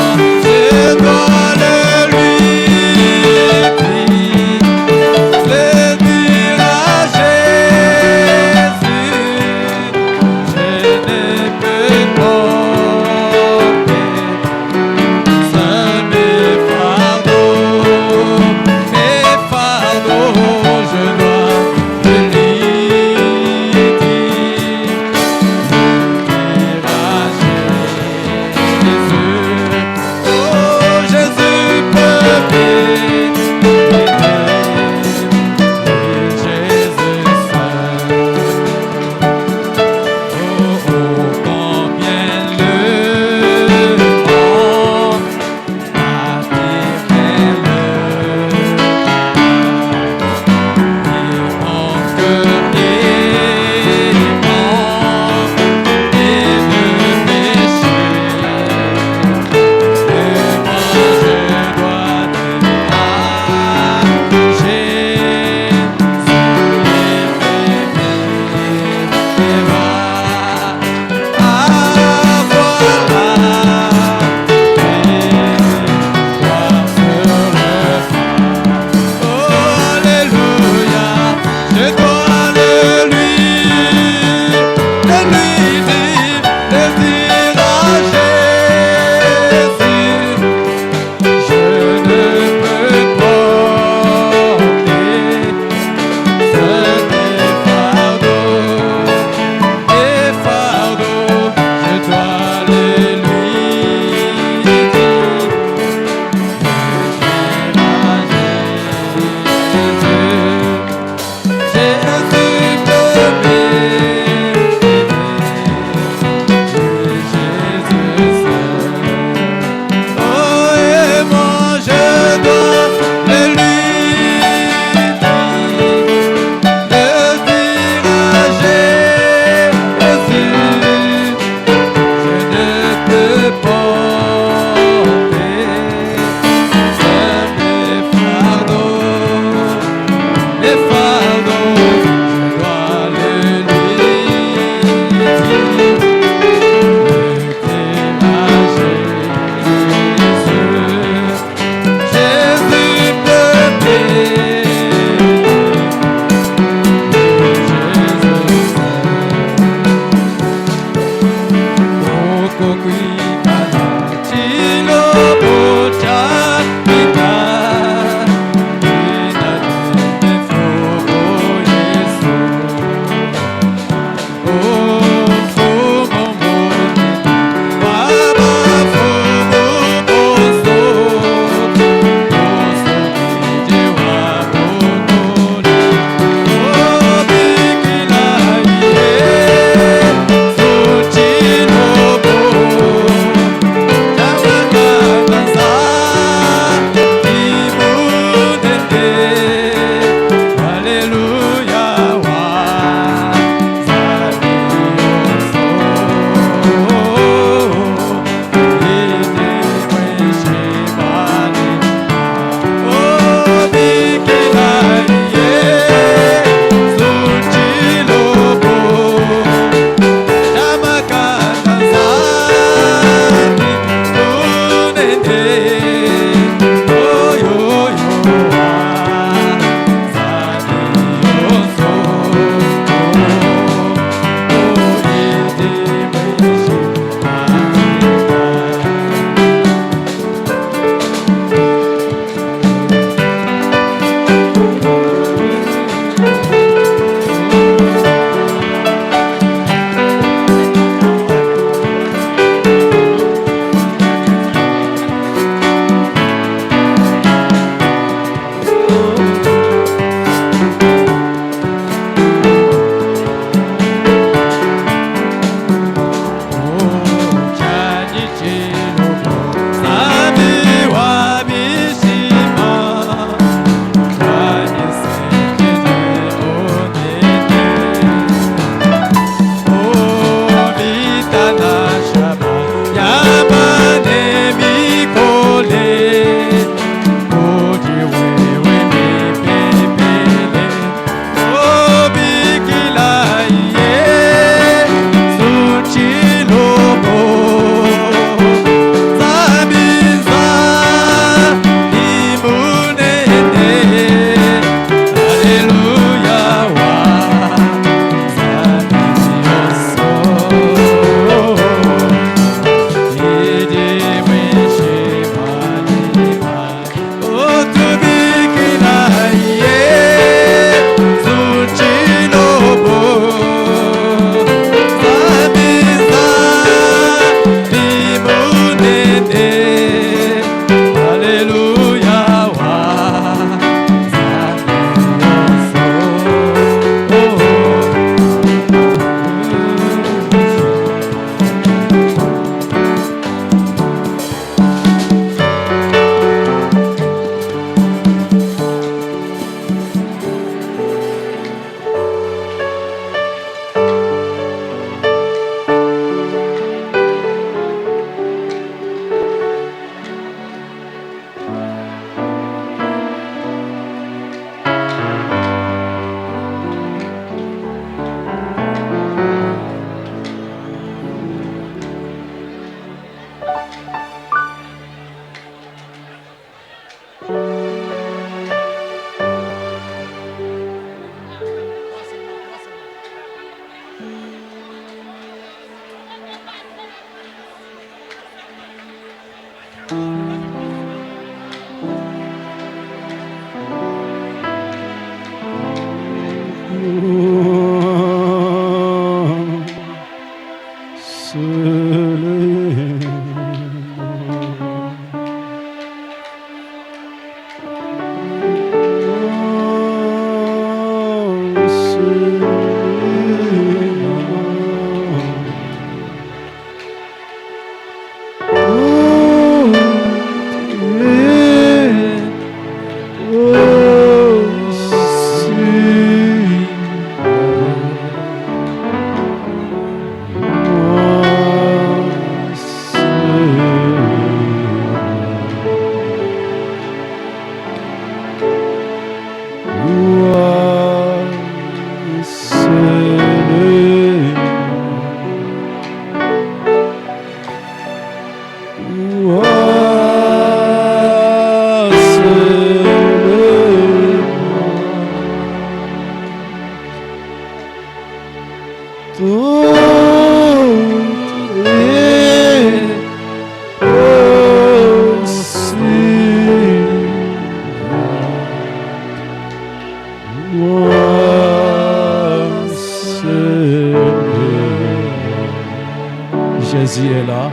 Jésus est là.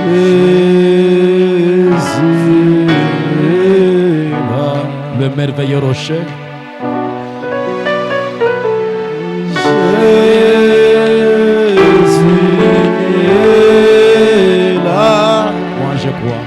Jésus est là. Le merveilleux rocher. Jésus est là. Moi je crois.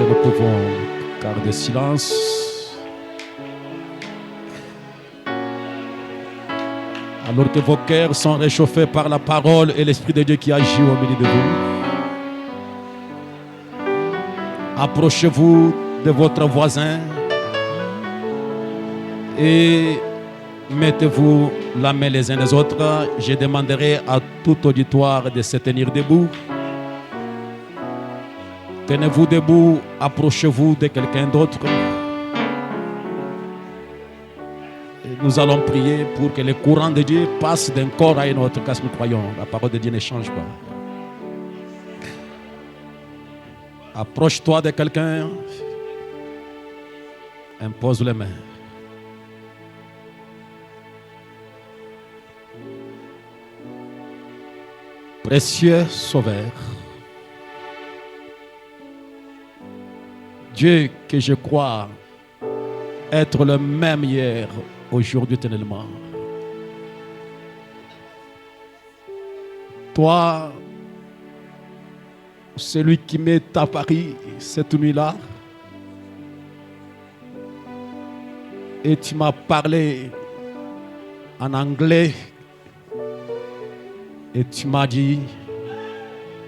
nous pouvons garder silence. Alors que vos cœurs sont réchauffés par la parole et l'Esprit de Dieu qui agit au milieu de vous. Approchez-vous de votre voisin et mettez-vous la main les uns les autres. Je demanderai à tout auditoire de se tenir debout. Tenez-vous debout, approchez-vous de quelqu'un d'autre. Et nous allons prier pour que le courant de Dieu passe d'un corps à un autre, car nous croyons. La parole de Dieu ne change pas. Approche-toi de quelqu'un. Impose les mains. Précieux Sauveur, Dieu que je crois être le même hier, aujourd'hui, éternellement. Toi, celui qui m'est apparu cette nuit-là, et tu m'as parlé en anglais, et tu m'as dit,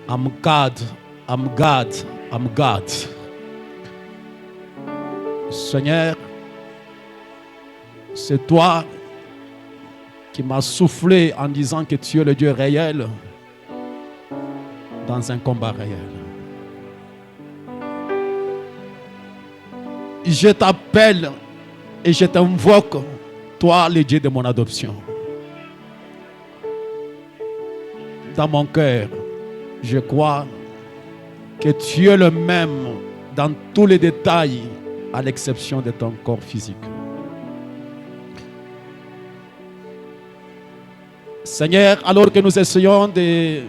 I'm God, I'm God, I'm God. Seigneur, c'est toi qui m'as soufflé en disant que tu es le Dieu réel dans un combat réel. Je t'appelle et je t'invoque, toi le Dieu de mon adoption. Dans mon cœur, je crois que tu es le même dans tous les détails, à l'exception de ton corps physique. Seigneur, alors que nous essayons de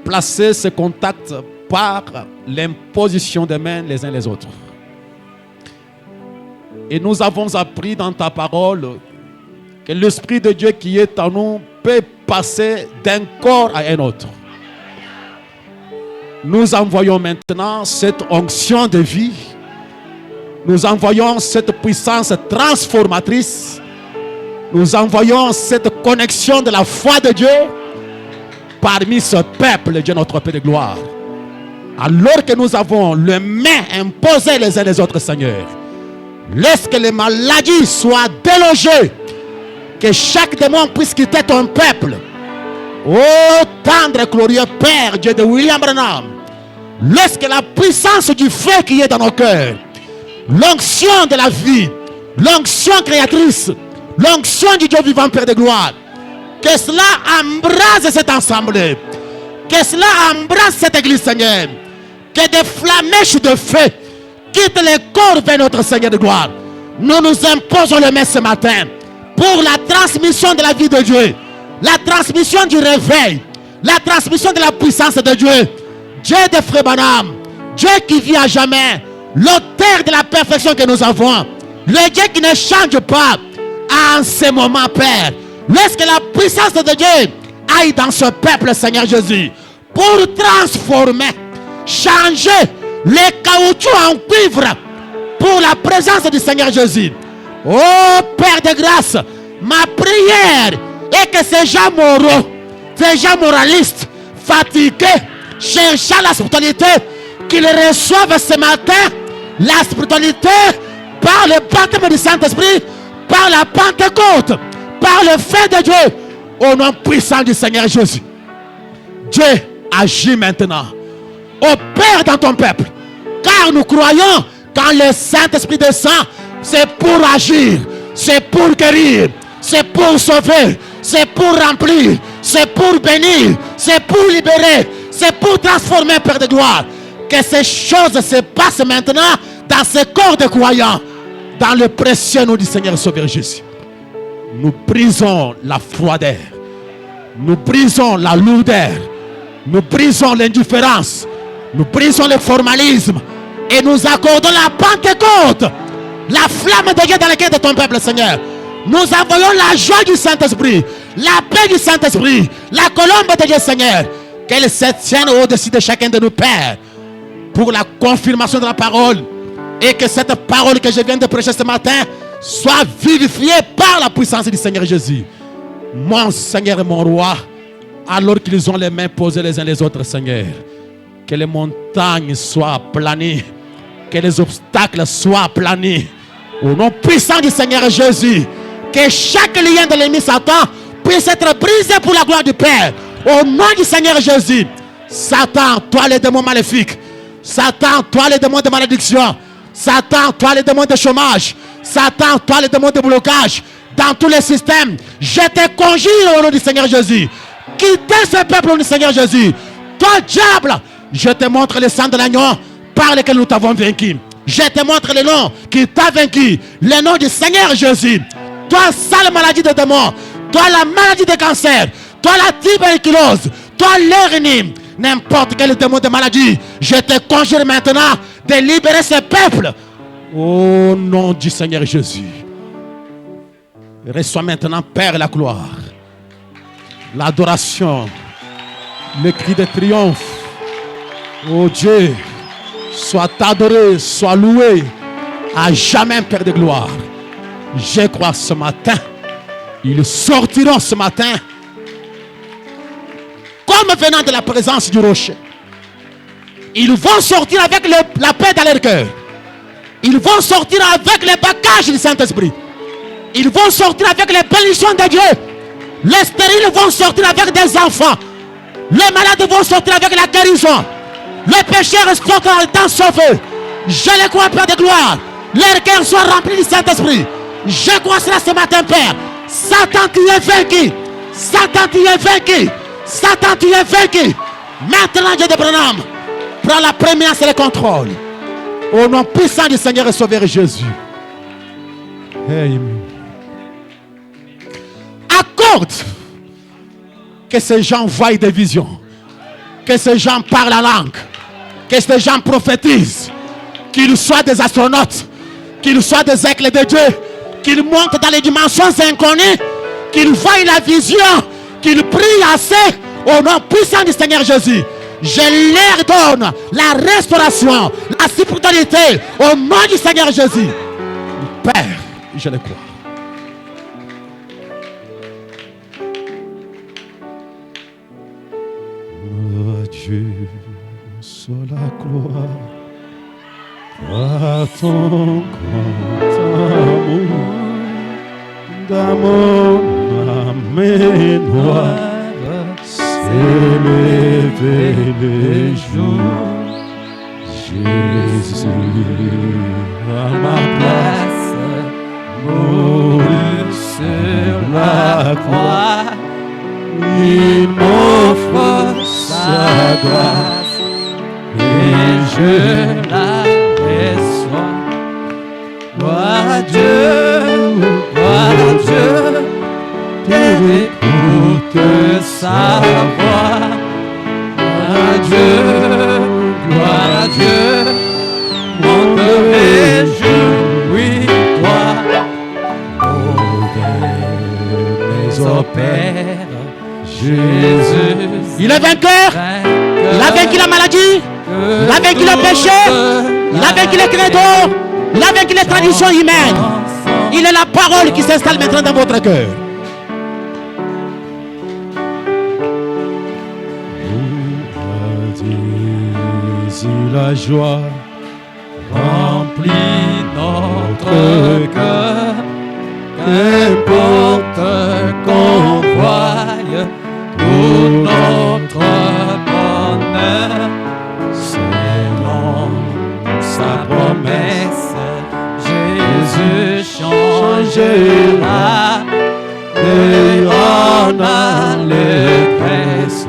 placer ce contact par l'imposition des mains les uns les autres, et nous avons appris dans ta parole que l'Esprit de Dieu qui est en nous peut passer d'un corps à un autre. Nous envoyons maintenant cette onction de vie. Nous envoyons cette puissance transformatrice. Nous envoyons cette connexion de la foi de Dieu parmi ce peuple, Dieu notre Père de gloire. Alors que nous avons les mains imposées les uns les autres, Seigneur, laisse que les maladies soient délogées, que chaque démon puisse quitter ton peuple. Oh, tendre et glorieux Père, Dieu de William Branham, laisse que la puissance du feu qui est dans nos cœurs, l'onction de la vie, l'onction créatrice, l'onction du Dieu vivant, Père de gloire, que cela embrase cette assemblée, que cela embrase cette église, Seigneur, que des flamèches de feu quittent les corps vers notre Seigneur de gloire. Nous nous imposons le main ce matin pour la transmission de la vie de Dieu, la transmission du réveil, la transmission de la puissance de Dieu. Dieu de Frère Branham, Dieu qui vit à jamais, l'auteur de la perfection que nous avons, le Dieu qui ne change pas. En ce moment, Père, laisse que la puissance de Dieu aille dans ce peuple, Seigneur Jésus, pour transformer, changer les caoutchoucs en cuivre pour la présence du Seigneur Jésus. Oh Père de grâce, ma prière est que ces gens moraux, ces gens moralistes, fatigués, cherchant la spiritualité, qu'ils reçoivent ce matin la spiritualité par le baptême du Saint-Esprit, par la Pentecôte, par le feu de Dieu, au nom puissant du Seigneur Jésus. Dieu agit maintenant. Opère dans ton peuple, car nous croyons quand le Saint-Esprit descend, c'est pour agir, c'est pour guérir, c'est pour sauver, c'est pour remplir, c'est pour bénir, c'est pour libérer, c'est pour transformer, Père de gloire. Que ces choses se passent maintenant dans ce corps de croyants, dans le précieux nom du Seigneur Sauveur Jésus. Nous brisons la froideur, nous brisons la lourdeur, nous brisons l'indifférence, nous brisons le formalisme et nous accordons la Pentecôte, la flamme de Dieu dans le cœur de ton peuple, Seigneur. Nous envoyons la joie du Saint-Esprit, la paix du Saint-Esprit, la colombe de Dieu, Seigneur, qu'elle se tienne au-dessus de chacun de nos pères, pour la confirmation de la parole. Et que cette parole que je viens de prêcher ce matin soit vivifiée par la puissance du Seigneur Jésus. Mon Seigneur et mon roi, alors qu'ils ont les mains posées les uns les autres, Seigneur, que les montagnes soient aplanies, que les obstacles soient aplanis. Au nom puissant du Seigneur Jésus, que chaque lien de l'ennemi Satan puisse être brisé pour la gloire du Père. Au nom du Seigneur Jésus, Satan, toi les démons maléfiques, Satan, toi les démons de malédiction, Satan, toi les démons de chômage, Satan, toi les démons de blocage, dans tous les systèmes, je te conjure au nom du Seigneur Jésus. Quittez ce peuple au nom du Seigneur Jésus. Toi, diable, je te montre le sang de l'agneau par lequel nous t'avons vaincu. Je te montre le nom qui t'a vaincu, le nom du Seigneur Jésus. Toi, sale maladie de démons, toi, la maladie de cancer, toi, la tuberculose, toi, l'hernie, n'importe quel démon de maladie, je te conjure maintenant de libérer ce peuple au nom du Seigneur Jésus. Reçois maintenant, Père, la gloire, l'adoration, le cri de triomphe. Oh Dieu, sois adoré, sois loué, à jamais, Père de gloire. Je crois ce matin, ils sortiront ce matin comme venant de la présence du rocher. Ils vont sortir avec la paix dans leur cœur. Ils vont sortir avec les bagages du Saint-Esprit. Ils vont sortir avec les bénédictions de Dieu. Les stériles vont sortir avec des enfants. Les malades vont sortir avec la guérison. Les pécheurs sortent étant sauvés. Je les crois, Père de gloire. Leurs cœurs soient remplis du Saint-Esprit. Je crois cela ce matin, Père. Satan, tu es vaincu. Satan, tu es vaincu. Satan, tu es vaincu. Maintenant, Dieu de Branham, prends la prééminence et le contrôle. Au nom puissant du Seigneur et Sauveur Jésus. Amen. Accorde que ces gens voient des visions, que ces gens parlent la langue, que ces gens prophétisent, qu'ils soient des astronautes, qu'ils soient des aigles de Dieu, qu'ils montent dans les dimensions inconnues, qu'ils voient la vision, qu'ils prient assez au nom puissant du Seigneur Jésus. Je leur donne la restauration, la spiritualité au nom du Seigneur Jésus. Père, je le crois. Oh Dieu, sur la gloire, par ton grand amour, d'amour, amène-moi, s'élever les jours. Jésus, à ma place, mourut sur la croix. Il m'offre sa grâce et je la reçois. Gloire à Dieu, t'écoute sa voix. Gloire à Dieu, mon cœur réjouis-toi. Mes opères, Jésus. Il est vainqueur. Il a vaincu la maladie. Il a vaincu le péché. Il a vaincu les credos. Il a vaincu les traditions humaines. Il est la parole qui s'installe maintenant dans votre cœur. La joie remplit notre cœur. Qu'importe qu'on voie tout notre bonheur, selon sa promesse, Jésus changera et en allégresse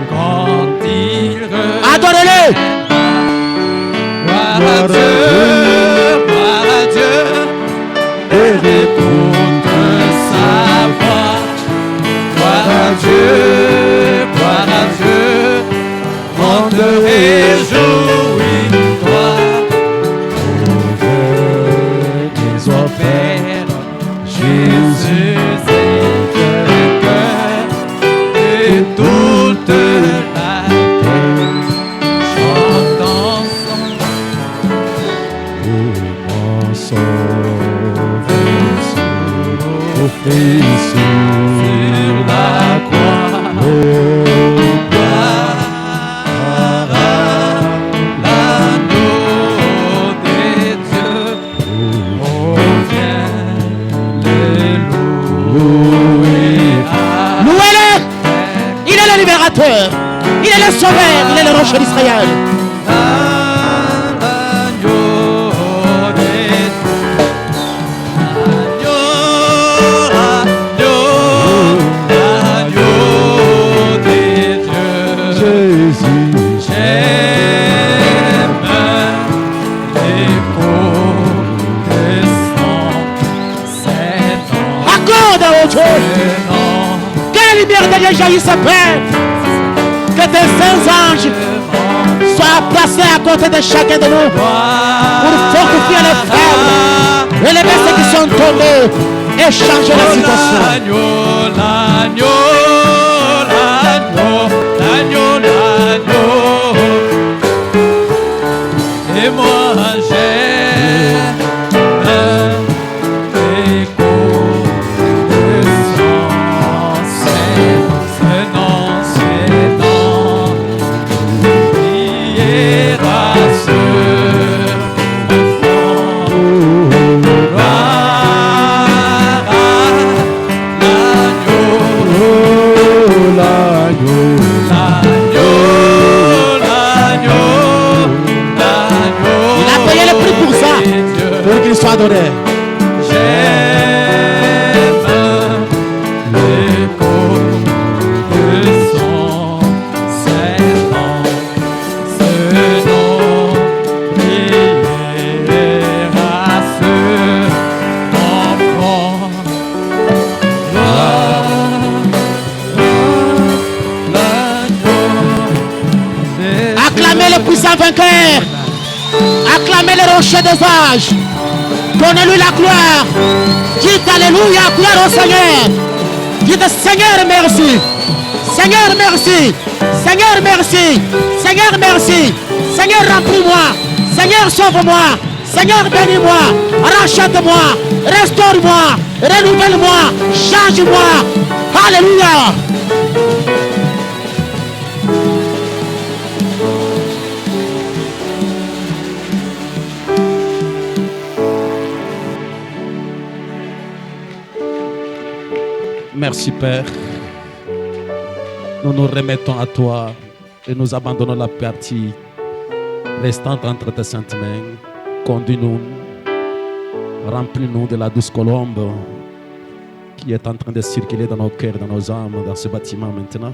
quand il revient. Adorez-le! Gloire à Dieu, et écoute sa voix. Gloire à Dieu, on te réjouit, toi. Ouvre tes opères, Jésus est le cœur et toute la terre chante ensemble. est sauveur, il est le rocher d'Israël. Que la lumière de Dieu jaillisse, Père. Que tes saints anges soient placés à côté de chacun de nous pour fortifier les faibles, élever ceux qui sont tombés et changer la situation. Et moi j'ai Soit adoré. J'aime l'écho de son serment, ce nom priera ce enfant. Acclamez le puissant vainqueur. Acclamez le rocher des âges. Donnez-lui la gloire. Dites alléluia, gloire au Seigneur. Dites Seigneur merci. Seigneur merci. Seigneur merci. Seigneur merci. Seigneur remplis-moi. Seigneur sauve-moi. Seigneur bénis-moi. Rachète-moi. Restaure-moi. Renouvelle-moi. Change-moi. Alléluia. Merci Père. Nous nous remettons à toi et nous abandonnons la partie restante entre tes saintes mains. Conduis-nous, remplis-nous de la douce colombe qui est en train de circuler dans nos cœurs, dans nos âmes, dans ce bâtiment maintenant.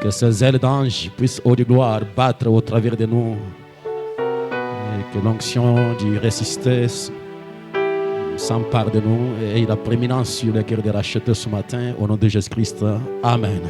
Que ces ailes d'ange puissent, haut de gloire, battre au travers de nous et que l'onction du résister s'empare de nous et ait la prééminence sur le cœur des rachetés ce matin. Au nom de Jésus-Christ. Amen.